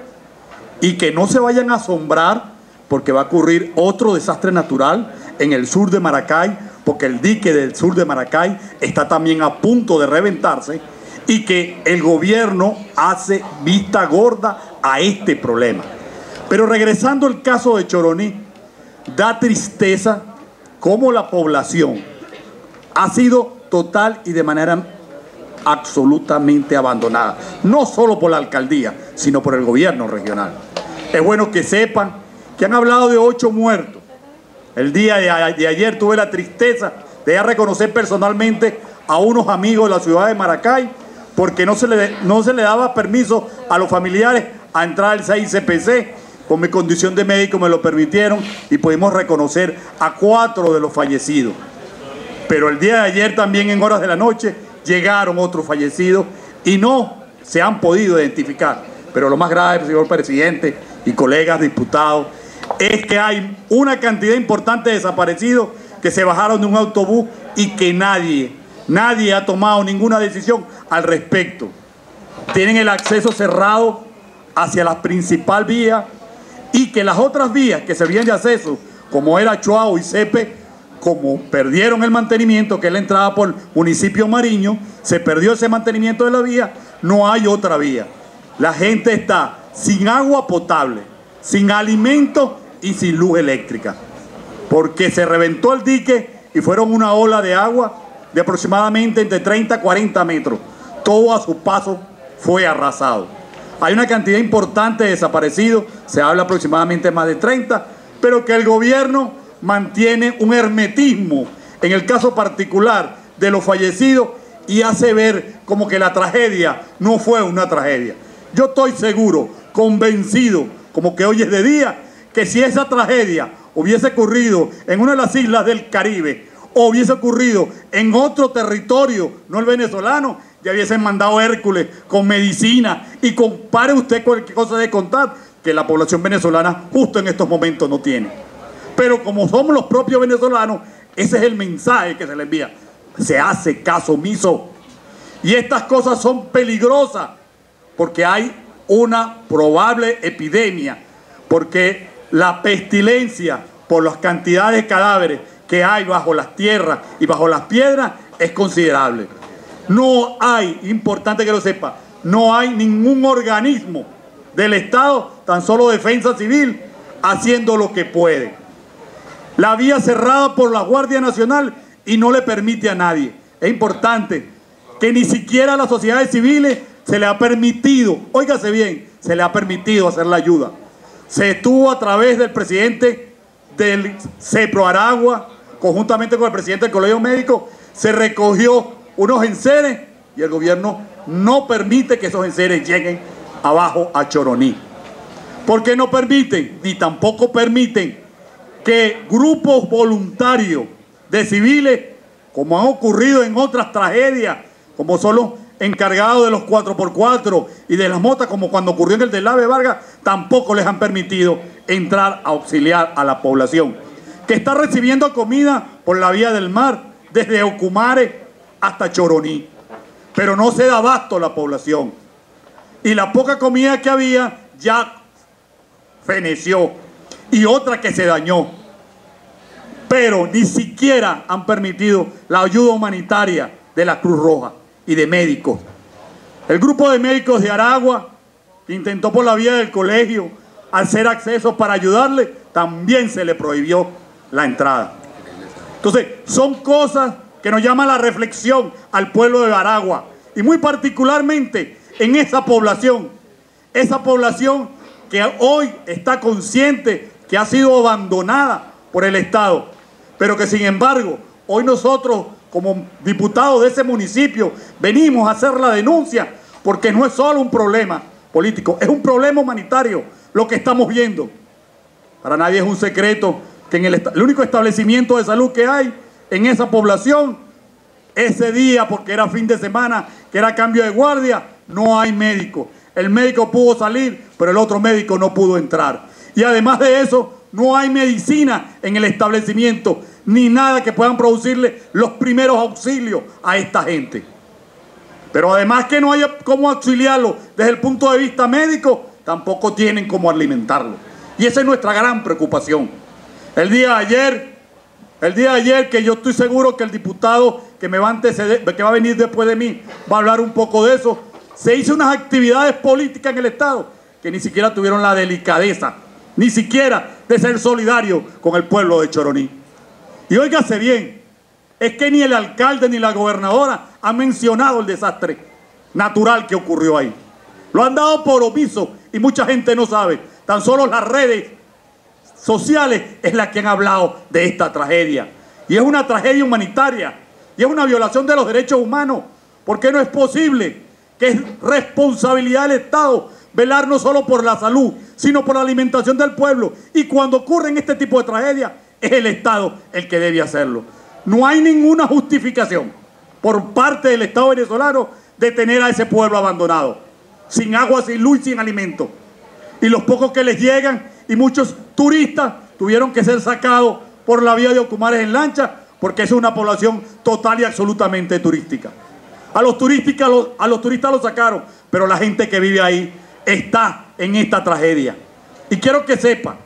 y que no se vayan a asombrar porque va a ocurrir otro desastre natural en el sur de Maracay, porque el dique del sur de Maracay está también a punto de reventarse, y que el gobierno hace vista gorda a este problema. Pero regresando al caso de Choroní, da tristeza cómo la población ha sido total y de manera absolutamente abandonada, no solo por la alcaldía, sino por el gobierno regional. Es bueno que sepan que han hablado de 8 muertos. El día de ayer tuve la tristeza de reconocer personalmente a unos amigos de la ciudad de Maracay, porque no se le daba permiso a los familiares a entrar al 6 CPC. Con mi condición de médico me lo permitieron y pudimos reconocer a 4 de los fallecidos. Pero el día de ayer también en horas de la noche llegaron otros fallecidos y no se han podido identificar. Pero lo más grave, señor presidente y colegas diputados, es que hay una cantidad importante de desaparecidos que se bajaron de un autobús y que nadie ha tomado ninguna decisión al respecto. Tienen el acceso cerrado hacia la principal vía y que las otras vías que servían de acceso, como era Chuao y Cepe, como perdieron el mantenimiento, que es la entrada por municipio Mariño, se perdió ese mantenimiento de la vía, no hay otra vía. La gente está sin agua potable, sin alimento y sin luz eléctrica, porque se reventó el dique y fueron una ola de agua de aproximadamente entre 30 a 40 metros. Todo a su paso fue arrasado. Hay una cantidad importante de desaparecidos, se habla aproximadamente más de 30, pero que el gobierno mantiene un hermetismo en el caso particular de los fallecidos y hace ver como que la tragedia no fue una tragedia. Yo estoy seguro, convencido, como que hoy es de día, que si esa tragedia hubiese ocurrido en una de las islas del Caribe o hubiese ocurrido en otro territorio, no el venezolano, ya hubiesen mandado Hércules con medicina y compare usted cualquier cosa de contar que la población venezolana justo en estos momentos no tiene. Pero como somos los propios venezolanos, ese es el mensaje que se le envía. Se hace caso omiso. Y estas cosas son peligrosas porque hay una probable epidemia, porque la pestilencia por las cantidades de cadáveres que hay bajo las tierras y bajo las piedras es considerable. No hay, importante que lo sepa, no hay ningún organismo del Estado, tan solo Defensa Civil, haciendo lo que puede. La vía cerrada por la Guardia Nacional y no le permite a nadie. Es importante que ni siquiera a las sociedades civiles se le ha permitido, óigase bien, se le ha permitido hacer la ayuda. Se estuvo a través del presidente del CEPRO Aragua, conjuntamente con el presidente del Colegio Médico, se recogió unos enseres y el gobierno no permite que esos enseres lleguen abajo a Choroní. ¿Por qué no permiten? Ni tampoco permiten que grupos voluntarios de civiles, como han ocurrido en otras tragedias, como son los encargados de los 4x4 y de las motas, como cuando ocurrió en el del Ave Vargas, tampoco les han permitido entrar a auxiliar a la población, que está recibiendo comida por la vía del mar, desde Ocumare hasta Choroní, pero no se da abasto la población y la poca comida que había ya feneció y otra que se dañó, pero ni siquiera han permitido la ayuda humanitaria de la Cruz Roja y de médicos. El grupo de médicos de Aragua intentó por la vía del colegio hacer acceso para ayudarle, también se le prohibió la entrada. Entonces son cosas que nos llama la reflexión al pueblo de Aragua y muy particularmente en esa población que hoy está consciente que ha sido abandonada por el Estado, pero que sin embargo hoy nosotros como diputados de ese municipio venimos a hacer la denuncia porque no es solo un problema político, es un problema humanitario lo que estamos viendo. Para nadie es un secreto que en el único establecimiento de salud que hay en esa población, ese día, porque era fin de semana, que era cambio de guardia, no hay médico. El médico pudo salir, pero el otro médico no pudo entrar. Y además de eso, no hay medicina en el establecimiento, ni nada que puedan producirle los primeros auxilios a esta gente. Pero además que no haya cómo auxiliarlo desde el punto de vista médico, tampoco tienen cómo alimentarlo. Y esa es nuestra gran preocupación. El día de ayer, que yo estoy seguro que el diputado que me va a anteceder, que va a venir después de mí, va a hablar un poco de eso, se hizo unas actividades políticas en el Estado que ni siquiera tuvieron la delicadeza, ni siquiera de ser solidario con el pueblo de Choroní. Y óigase bien, es que ni el alcalde ni la gobernadora han mencionado el desastre natural que ocurrió ahí. Lo han dado por omiso y mucha gente no sabe. Tan solo las redes sociales es la que han hablado de esta tragedia. Y es una tragedia humanitaria y es una violación de los derechos humanos, porque no es posible que es responsabilidad del Estado velar no solo por la salud, sino por la alimentación del pueblo. Y cuando ocurren este tipo de tragedias, es el Estado el que debe hacerlo. No hay ninguna justificación por parte del Estado venezolano de tener a ese pueblo abandonado, sin agua, sin luz y sin alimento. Y los pocos que les llegan, y muchos turistas tuvieron que ser sacados por la vía de Ocumares en lancha, porque es una población total y absolutamente turística. A los turistas los sacaron, pero la gente que vive ahí está en esta tragedia. Y quiero que sepa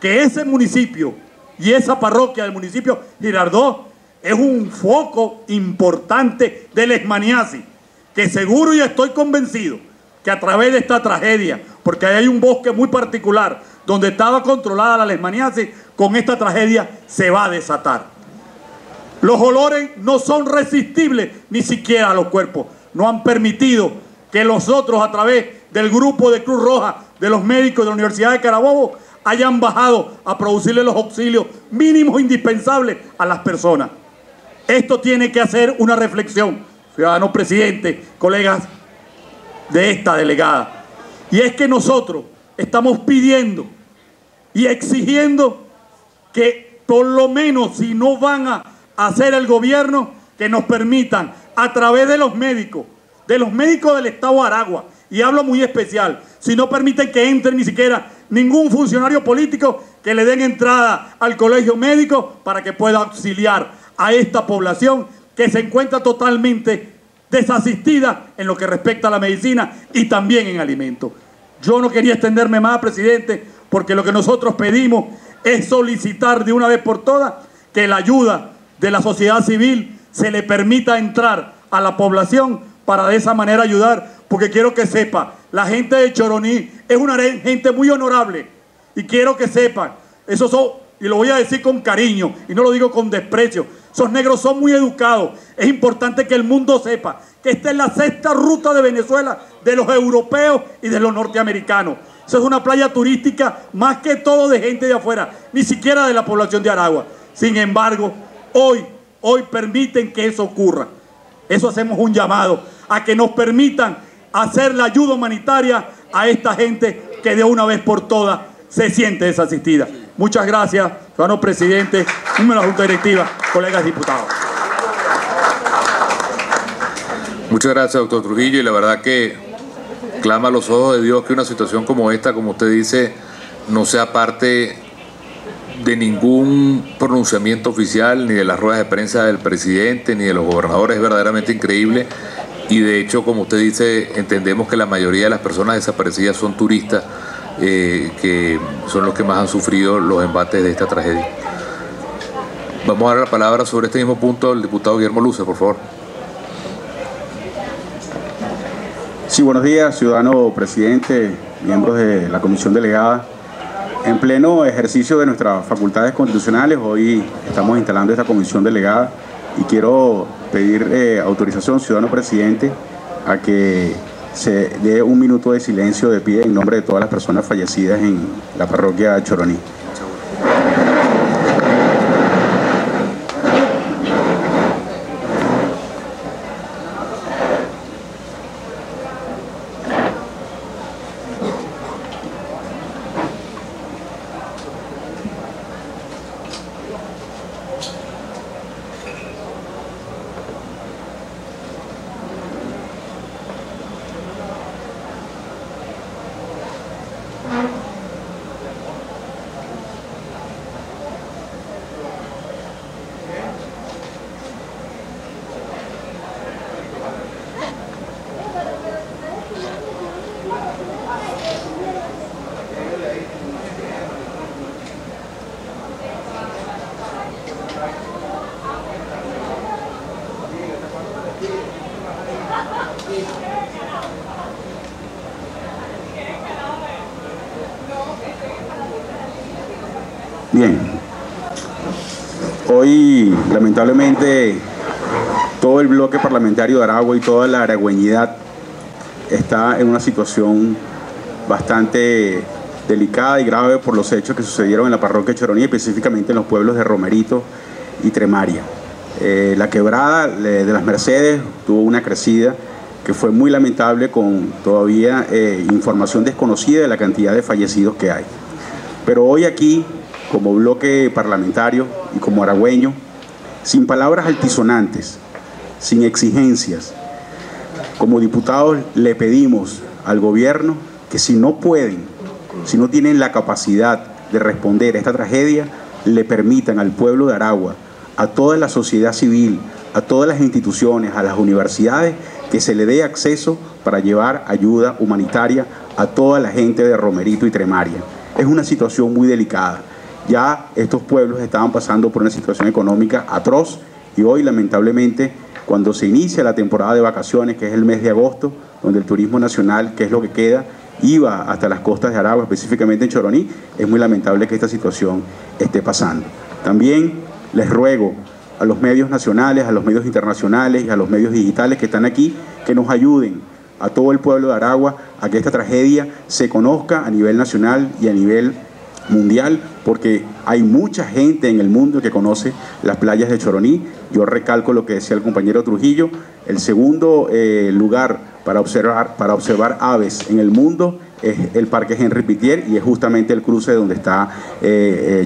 que ese municipio y esa parroquia del municipio Girardot es un foco importante del leishmaniasis, que seguro y estoy convencido que a través de esta tragedia, porque ahí hay un bosque muy particular donde estaba controlada la leishmaniasis, con esta tragedia se va a desatar. Los olores no son resistibles ni siquiera a los cuerpos. No han permitido que nosotros, a través del grupo de Cruz Roja, de los médicos de la Universidad de Carabobo, hayan bajado a producirle los auxilios mínimos indispensables a las personas. Esto tiene que hacer una reflexión, ciudadano presidente, colegas de esta delegada. Y es que nosotros estamos pidiendo y exigiendo que por lo menos, si no van a hacer el gobierno, que nos permitan a través de los médicos del Estado Aragua, y hablo muy especial, si no permiten que entre ni siquiera ningún funcionario político, que le den entrada al colegio médico para que pueda auxiliar a esta población que se encuentra totalmente desasistida en lo que respecta a la medicina y también en alimentos. Yo no quería extenderme más, presidente, porque lo que nosotros pedimos es solicitar de una vez por todas que la ayuda de la sociedad civil se le permita entrar a la población para de esa manera ayudar, porque quiero que sepa, la gente de Choroní es una gente muy honorable, y quiero que sepan, esos son, y lo voy a decir con cariño, y no lo digo con desprecio, esos negros son muy educados. Es importante que el mundo sepa que esta es la sexta ruta de Venezuela, de los europeos y de los norteamericanos. Eso es una playa turística más que todo de gente de afuera, ni siquiera de la población de Aragua. Sin embargo, hoy permiten que eso ocurra. Eso hacemos un llamado a que nos permitan hacer la ayuda humanitaria a esta gente que de una vez por todas se siente desasistida. Muchas gracias, ciudadano presidente, miembro de la Junta Directiva, colegas diputados. Muchas gracias, doctor Trujillo, y la verdad que clama a los ojos de Dios que una situación como esta, como usted dice, no sea parte de ningún pronunciamiento oficial, ni de las ruedas de prensa del presidente, ni de los gobernadores. Es verdaderamente increíble, y de hecho, como usted dice, entendemos que la mayoría de las personas desaparecidas son turistas, que son los que más han sufrido los embates de esta tragedia. Vamos a dar la palabra sobre este mismo punto al diputado Guillermo Luce, por favor. Sí, buenos días, ciudadano presidente, miembros de la comisión delegada. En pleno ejercicio de nuestras facultades constitucionales, hoy estamos instalando esta comisión delegada y quiero pedir autorización, ciudadano presidente, a que se dé un minuto de silencio de pie en nombre de todas las personas fallecidas en la parroquia Choroní. Bien, hoy lamentablemente todo el bloque parlamentario de Aragua y toda la aragüeñidad está en una situación bastante delicada y grave por los hechos que sucedieron en la parroquia Choroní, específicamente en los pueblos de Romerito y Tremaria. La quebrada de las Mercedes tuvo una crecida que fue muy lamentable, con todavía información desconocida de la cantidad de fallecidos que hay. Pero hoy aquí, como bloque parlamentario y como aragüeño, sin palabras altisonantes, sin exigencias, como diputados le pedimos al gobierno que si no pueden, si no tienen la capacidad de responder a esta tragedia, le permitan al pueblo de Aragua, a toda la sociedad civil, a todas las instituciones, a las universidades, que se le dé acceso para llevar ayuda humanitaria a toda la gente de Romerito y Tremaria. Es una situación muy delicada. Ya estos pueblos estaban pasando por una situación económica atroz y hoy, lamentablemente, cuando se inicia la temporada de vacaciones, que es el mes de agosto, donde el turismo nacional, que es lo que queda, iba hasta las costas de Aragua, específicamente en Choroní, es muy lamentable que esta situación esté pasando. También les ruego a los medios nacionales, a los medios internacionales y a los medios digitales que están aquí, que nos ayuden a todo el pueblo de Aragua a que esta tragedia se conozca a nivel nacional y a nivel mundial, porque hay mucha gente en el mundo que conoce las playas de Choroní. Yo recalco lo que decía el compañero Trujillo: el segundo lugar para observar aves en el mundo es el Parque Henry Pittier, y es justamente el cruce donde está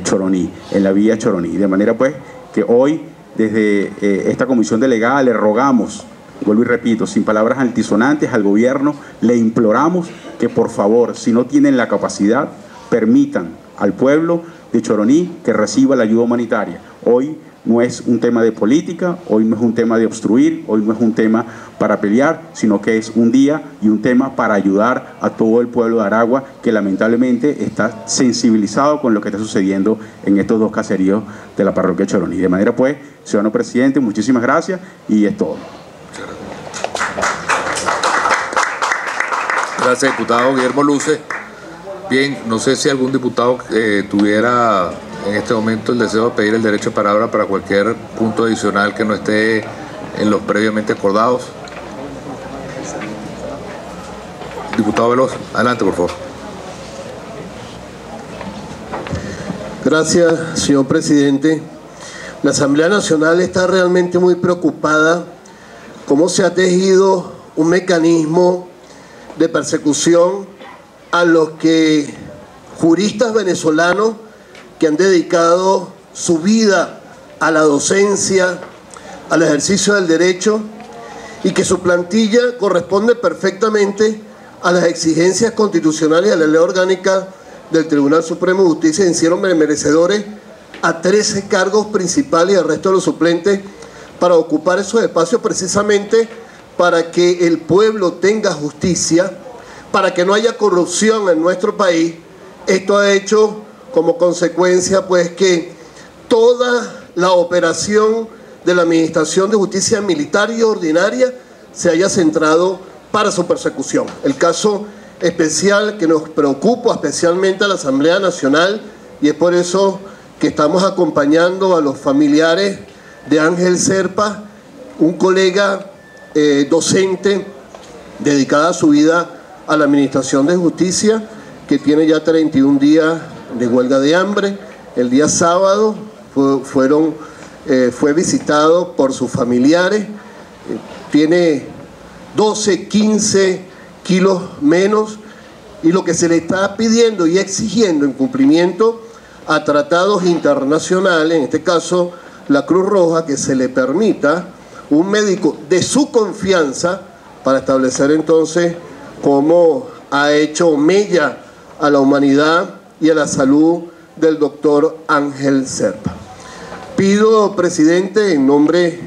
Choroní, en la vía Choroní. De manera pues que hoy, desde esta comisión delegada, le rogamos, vuelvo y repito, sin palabras altisonantes, al gobierno, le imploramos que por favor, si no tienen la capacidad, permitan al pueblo de Choroní que reciba la ayuda humanitaria. Hoy no es un tema de política, hoy no es un tema de obstruir, hoy no es un tema para pelear, sino que es un día y un tema para ayudar a todo el pueblo de Aragua, que lamentablemente está sensibilizado con lo que está sucediendo en estos dos caseríos de la parroquia de Choroní. De manera pues, ciudadano presidente, muchísimas gracias y es todo. Gracias, diputado Guillermo Luce. Bien, no sé si algún diputado tuviera en este momento el deseo de pedir el derecho de palabra para cualquier punto adicional que no esté en los previamente acordados. Diputado Veloz, adelante, por favor. Gracias, señor presidente. La Asamblea Nacional está realmente muy preocupada cómo se ha tejido un mecanismo de persecución a los que juristas venezolanos que han dedicado su vida a la docencia, al ejercicio del derecho, y que su plantilla corresponde perfectamente a las exigencias constitucionales y a la ley orgánica del Tribunal Supremo de Justicia, hicieron merecedores a 13 cargos principales y al resto de los suplentes para ocupar esos espacios, precisamente para que el pueblo tenga justicia, para que no haya corrupción en nuestro país. Esto ha hecho como consecuencia pues que toda la operación de la Administración de Justicia Militar y Ordinaria se haya centrado para su persecución. El caso especial que nos preocupa especialmente a la Asamblea Nacional, y es por eso que estamos acompañando a los familiares de Ángel Serpa, un colega docente dedicada a su vida a la Administración de Justicia, que tiene ya 31 días de huelga de hambre. El día sábado fue visitado por sus familiares, tiene 12, 15 kilos menos, y lo que se le está pidiendo y exigiendo en cumplimiento a tratados internacionales, en este caso la Cruz Roja, que se le permita un médico de su confianza para establecer entonces cómo ha hecho mella a la humanidad y a la salud del doctor Ángel Serpa. Pido, presidente, en nombre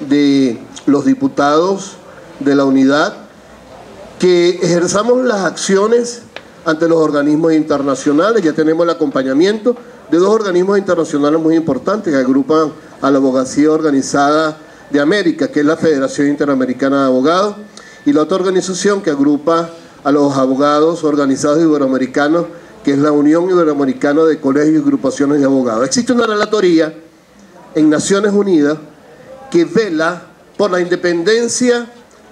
de los diputados de la unidad, que ejerzamos las acciones ante los organismos internacionales. Ya tenemos el acompañamiento de dos organismos internacionales muy importantes que agrupan a la abogacía organizada de América, que es la Federación Interamericana de Abogados, y la otra organización que agrupa a los abogados organizados iberoamericanos, que es la Unión Iberoamericana de Colegios y Agrupaciones de Abogados. Existe una relatoría en Naciones Unidas que vela por la independencia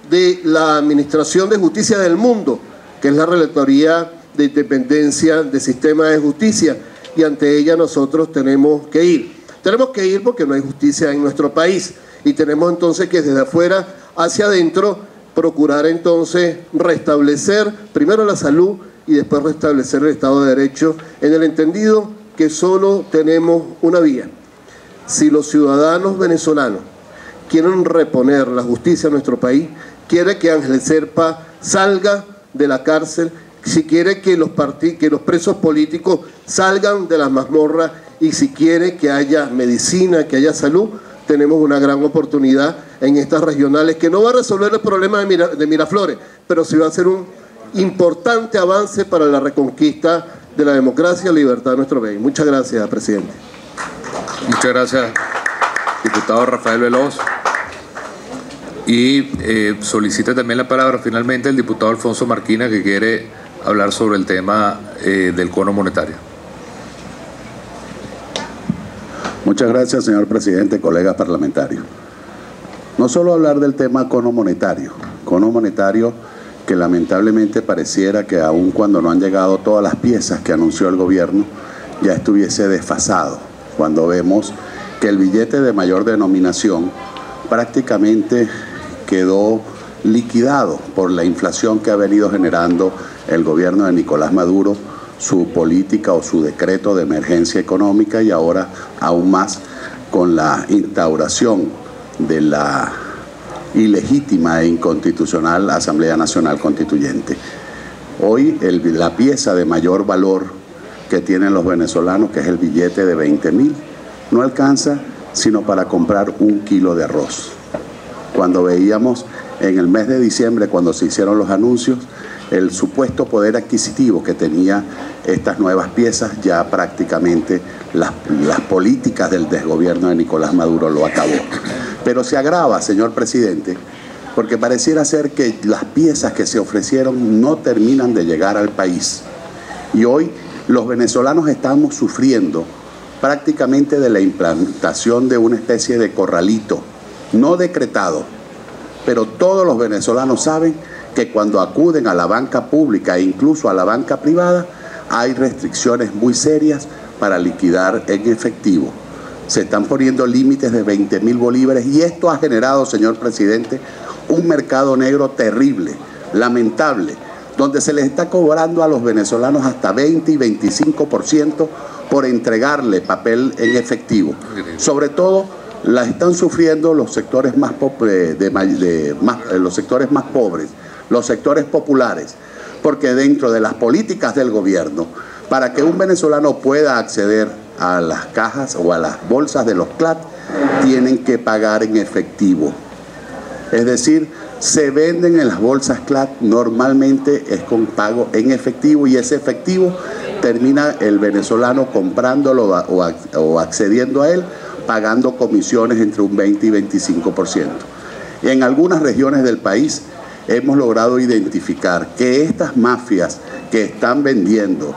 de la Administración de Justicia del mundo, que es la Relatoría de Independencia del Sistema de Justicia, y ante ella nosotros tenemos que ir. Tenemos que ir porque no hay justicia en nuestro país, y tenemos entonces que desde afuera hacia adentro procurar entonces restablecer primero la salud y después restablecer el Estado de Derecho, en el entendido que solo tenemos una vía. Si los ciudadanos venezolanos quieren reponer la justicia a nuestro país, quiere que Ángel Zerpa salga de la cárcel, si quiere que los presos políticos salgan de las mazmorras y si quiere que haya medicina, que haya salud, tenemos una gran oportunidad en estas regionales que no va a resolver el problema de Miraflores, pero sí va a ser un importante avance para la reconquista de la democracia y la libertad de nuestro país. Muchas gracias, presidente. Muchas gracias, diputado Rafael Veloz. Y solicita también la palabra finalmente el diputado Alfonso Marquina, que quiere hablar sobre el tema del cono monetario. Muchas gracias, señor presidente, colegas parlamentarios. No solo hablar del tema cono monetario que lamentablemente pareciera que aun cuando no han llegado todas las piezas que anunció el gobierno, ya estuviese desfasado, cuando vemos que el billete de mayor denominación prácticamente quedó liquidado por la inflación que ha venido generando el gobierno de Nicolás Maduro, su política o su decreto de emergencia económica, y ahora aún más con la instauración de la ilegítima e inconstitucional Asamblea Nacional Constituyente. Hoy la pieza de mayor valor que tienen los venezolanos, que es el billete de 20.000, no alcanza sino para comprar 1 kilo de arroz. Cuando veíamos en el mes de diciembre, cuando se hicieron los anuncios, el supuesto poder adquisitivo que tenía estas nuevas piezas, ya prácticamente las políticas del desgobierno de Nicolás Maduro lo acabó. Pero se agrava, señor presidente, porque pareciera ser que las piezas que se ofrecieron no terminan de llegar al país. Y hoy los venezolanos estamos sufriendo prácticamente de la implantación de una especie de corralito, no decretado, pero todos los venezolanos saben que cuando acuden a la banca pública e incluso a la banca privada, hay restricciones muy serias para liquidar en efectivo. Se están poniendo límites de 20.000 bolívares y esto ha generado, señor presidente, un mercado negro terrible, lamentable, donde se les está cobrando a los venezolanos hasta 20 y 25% por entregarle papel en efectivo. Sobre todo la están sufriendo los sectores más pobres, los sectores populares, porque dentro de las políticas del gobierno, para que un venezolano pueda acceder a las cajas o a las bolsas de los CLAT, tienen que pagar en efectivo. Es decir, se venden en las bolsas CLAT, normalmente es con pago en efectivo, y ese efectivo termina el venezolano comprándolo o accediendo a él, pagando comisiones entre un 20 y 25%. Y en algunas regiones del país hemos logrado identificar que estas mafias que están vendiendo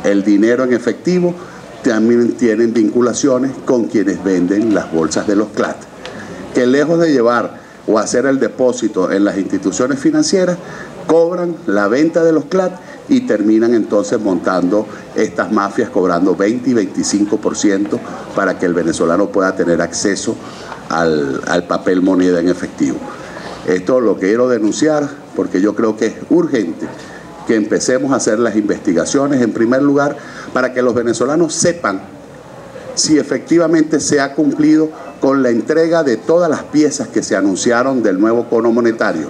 el dinero en efectivo también tienen vinculaciones con quienes venden las bolsas de los CLAT, que lejos de llevar o hacer el depósito en las instituciones financieras, cobran la venta de los CLAT y terminan entonces montando estas mafias cobrando 20 y 25% para que el venezolano pueda tener acceso al papel moneda en efectivo. Esto lo quiero denunciar porque yo creo que es urgente que empecemos a hacer las investigaciones, en primer lugar, para que los venezolanos sepan si efectivamente se ha cumplido con la entrega de todas las piezas que se anunciaron del nuevo cono monetario.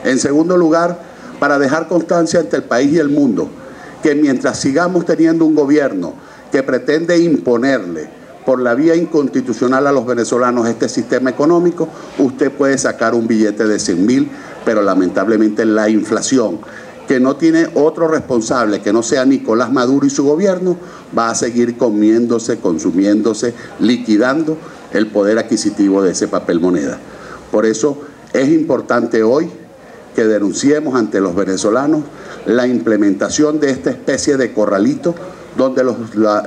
En segundo lugar, para dejar constancia ante el país y el mundo que mientras sigamos teniendo un gobierno que pretende imponerle por la vía inconstitucional a los venezolanos este sistema económico, usted puede sacar un billete de 100.000, pero lamentablemente la inflación, que no tiene otro responsable que no sea Nicolás Maduro y su gobierno, va a seguir comiéndose, consumiéndose, liquidando el poder adquisitivo de ese papel moneda. Por eso es importante hoy que denunciemos ante los venezolanos la implementación de esta especie de corralito donde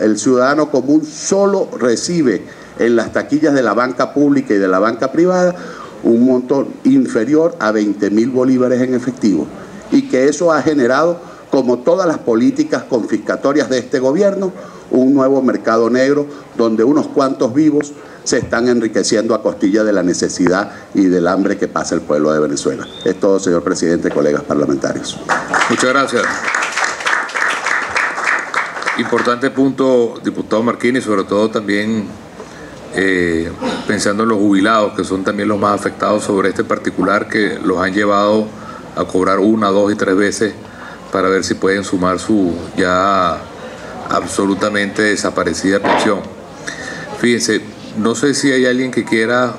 el ciudadano común solo recibe en las taquillas de la banca pública y de la banca privada un monto inferior a 20.000 bolívares en efectivo, y que eso ha generado, como todas las políticas confiscatorias de este gobierno, un nuevo mercado negro donde unos cuantos vivos se están enriqueciendo a costilla de la necesidad y del hambre que pasa el pueblo de Venezuela. Es todo, señor presidente, colegas parlamentarios. Muchas gracias. Importante punto, diputado Marquini, sobre todo también pensando en los jubilados, que son también los más afectados sobre este particular, que los han llevado a cobrar 1, 2 y 3 veces para ver si pueden sumar su ya absolutamente desaparecida pensión. Fíjense, no sé si hay alguien que quiera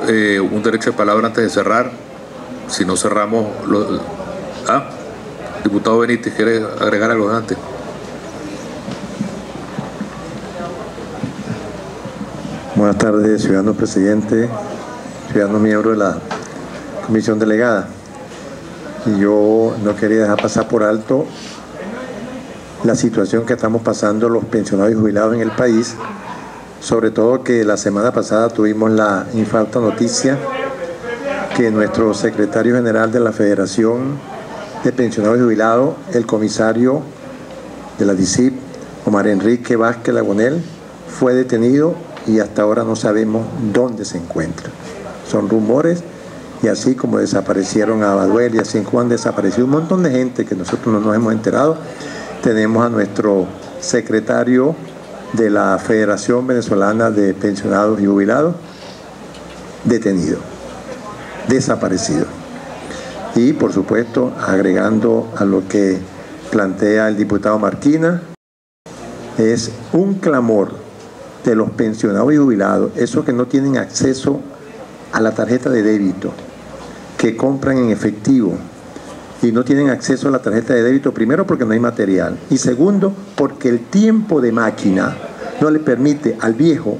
un derecho de palabra antes de cerrar. Si no cerramos... Diputado Benítez, ¿quiere agregar algo antes? Buenas tardes, ciudadano presidente, ciudadano miembro de la comisión delegada. Yo no quería dejar pasar por alto la situación que estamos pasando los pensionados y jubilados en el país, sobre todo que la semana pasada tuvimos la infausta noticia que nuestro secretario general de la Federación de Pensionados y Jubilados, el comisario de la DICIP, Omar Enrique Vázquez Lagonel, fue detenido y hasta ahora no sabemos dónde se encuentra. Son rumores, y así como desaparecieron a Baduel y así como han desaparecido un montón de gente que nosotros no nos hemos enterado, tenemos a nuestro secretario de la Federación Venezolana de Pensionados y Jubilados detenido, desaparecido. Y por supuesto, agregando a lo que plantea el diputado Marquina, es un clamor de los pensionados y jubilados, esos que no tienen acceso a la tarjeta de débito, que compran en efectivo y no tienen acceso a la tarjeta de débito, primero porque no hay material y segundo porque el tiempo de máquina no le permite al viejo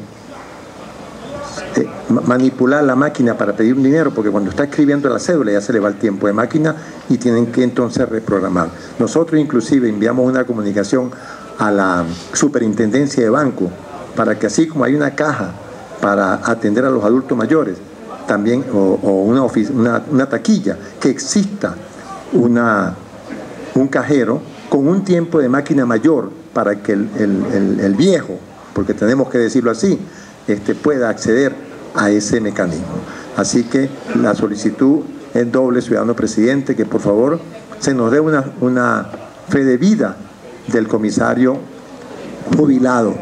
manipular la máquina para pedir un dinero, porque cuando está escribiendo la cédula ya se le va el tiempo de máquina y tienen que entonces reprogramar. Nosotros inclusive enviamos una comunicación a la superintendencia de banco para que así como hay una caja para atender a los adultos mayores, también, o una taquilla, que exista un cajero con un tiempo de máquina mayor para que el viejo, porque tenemos que decirlo así, pueda acceder a ese mecanismo. Así que la solicitud es doble, ciudadano presidente, que por favor se nos dé una fe de vida del comisario jubilado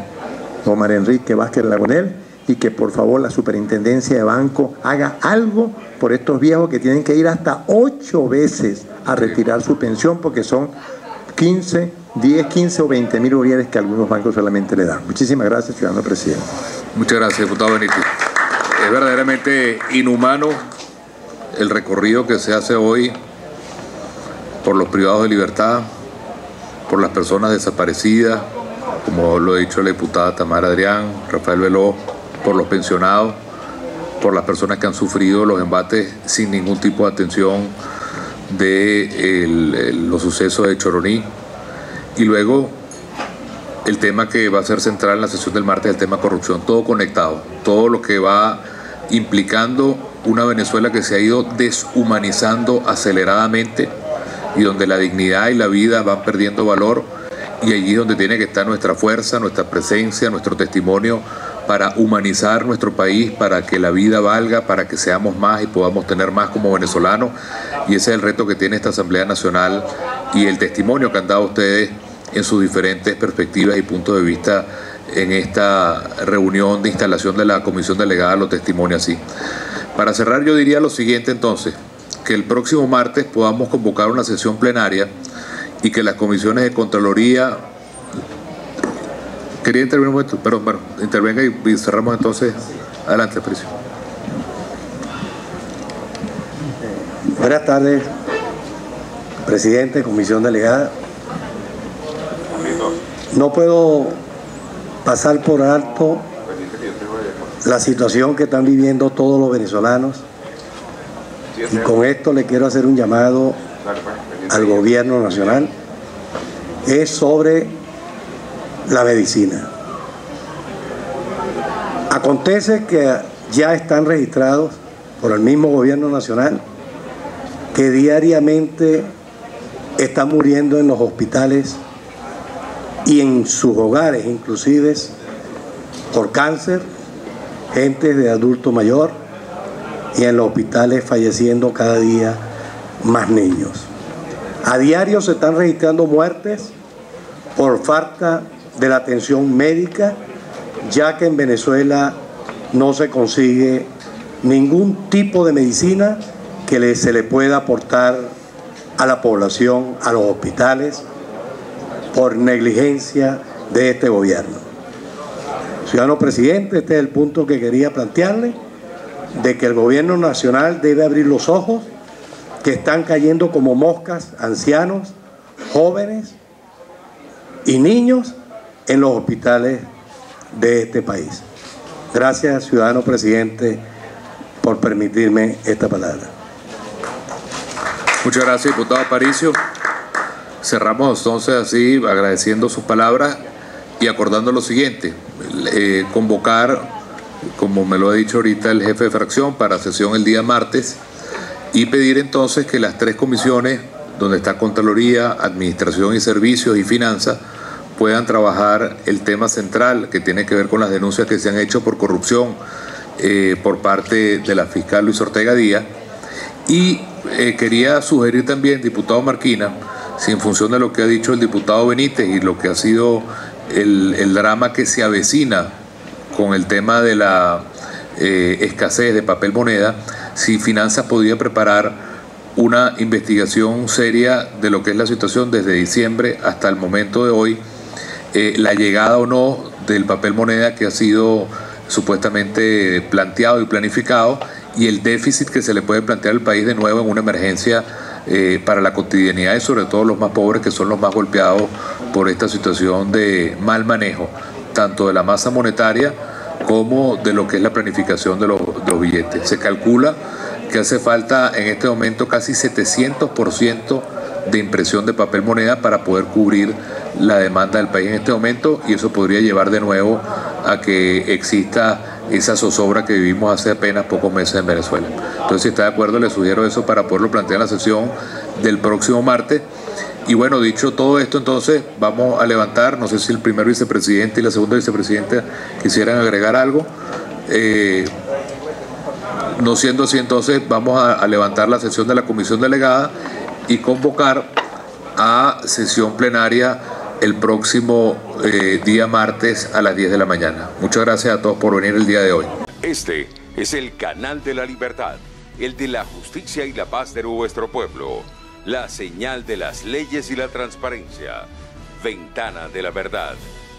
Omar Enrique Vázquez Lagonel, y que por favor la superintendencia de banco haga algo por estos viejos que tienen que ir hasta 8 veces a retirar su pensión, porque son 10, 15 o 20 mil bolívares que algunos bancos solamente le dan. Muchísimas gracias, ciudadano presidente. Muchas gracias, diputado Benítez. Es verdaderamente inhumano el recorrido que se hace hoy por los privados de libertad, por las personas desaparecidas, como lo ha dicho la diputada Tamara Adrián, Rafael Veloz, por los pensionados, por las personas que han sufrido los embates sin ningún tipo de atención de los sucesos de Choroní. Y luego el tema que va a ser central en la sesión del martes, el tema corrupción, todo conectado, todo lo que va implicando una Venezuela que se ha ido deshumanizando aceleradamente y donde la dignidad y la vida van perdiendo valor, y allí es donde tiene que estar nuestra fuerza, nuestra presencia, nuestro testimonio para humanizar nuestro país, para que la vida valga, para que seamos más y podamos tener más como venezolanos. Y ese es el reto que tiene esta Asamblea Nacional y el testimonio que han dado ustedes en sus diferentes perspectivas y puntos de vista en esta reunión de instalación de la Comisión Delegada, lo testimonia así. Para cerrar, yo diría lo siguiente entonces, que el próximo martes podamos convocar una sesión plenaria y que las comisiones de Contraloría... Quería intervenir un momento, perdón, bueno, intervenga y cerramos entonces. Adelante, Aparicio. Buenas tardes, presidente, comisión delegada. No puedo pasar por alto la situación que están viviendo todos los venezolanos, y con esto le quiero hacer un llamado al gobierno nacional. Es sobre la medicina. Acontece que ya están registrados por el mismo gobierno nacional que diariamente están muriendo en los hospitales y en sus hogares, inclusive por cáncer, gente de adulto mayor y en los hospitales falleciendo cada día más niños. A diario se están registrando muertes por falta de la atención médica, ya que en Venezuela no se consigue ningún tipo de medicina que se le pueda aportar a la población, a los hospitales, por negligencia de este gobierno. Ciudadano presidente, este es el punto que quería plantearle, de que el gobierno nacional debe abrir los ojos, que están cayendo como moscas ancianos, jóvenes y niños en los hospitales de este país. Gracias, ciudadano presidente, por permitirme esta palabra. Muchas gracias, diputado Aparicio. Cerramos entonces así, agradeciendo sus palabras y acordando lo siguiente, convocar, como me lo ha dicho ahorita el jefe de fracción, para sesión el día martes, y pedir entonces que las tres comisiones, donde está Contraloría, Administración y Servicios y Finanzas, puedan trabajar el tema central que tiene que ver con las denuncias que se han hecho por corrupción por parte de la fiscal Luis Ortega Díaz. Y quería sugerir también, diputado Marquina, si en función de lo que ha dicho el diputado Benítez y lo que ha sido el drama que se avecina con el tema de la escasez de papel moneda, si Finanzas podía preparar una investigación seria de lo que es la situación desde diciembre hasta el momento de hoy, la llegada o no del papel moneda que ha sido supuestamente planteado y planificado, y el déficit que se le puede plantear al país de nuevo en una emergencia para la cotidianidad y sobre todo los más pobres, que son los más golpeados por esta situación de mal manejo, tanto de la masa monetaria como de lo que es la planificación de los billetes. Se calcula que hace falta en este momento casi 700% de impresión de papel moneda para poder cubrir la demanda del país en este momento, y eso podría llevar de nuevo a que exista esa zozobra que vivimos hace apenas pocos meses en Venezuela. Entonces, si está de acuerdo, le sugiero eso para poderlo plantear en la sesión del próximo martes. Y bueno, dicho todo esto, entonces vamos a levantar, no sé si el primer vicepresidente y la segunda vicepresidenta quisieran agregar algo. No siendo así, entonces vamos a levantar la sesión de la comisión delegada y convocar a sesión plenaria el próximo día martes a las 10 de la mañana. Muchas gracias a todos por venir el día de hoy. Este es el canal de la libertad, el de la justicia y la paz de nuestro pueblo, la señal de las leyes y la transparencia, Ventana de la Verdad,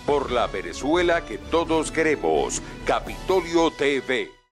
por la Venezuela que todos queremos, Capitolio TV.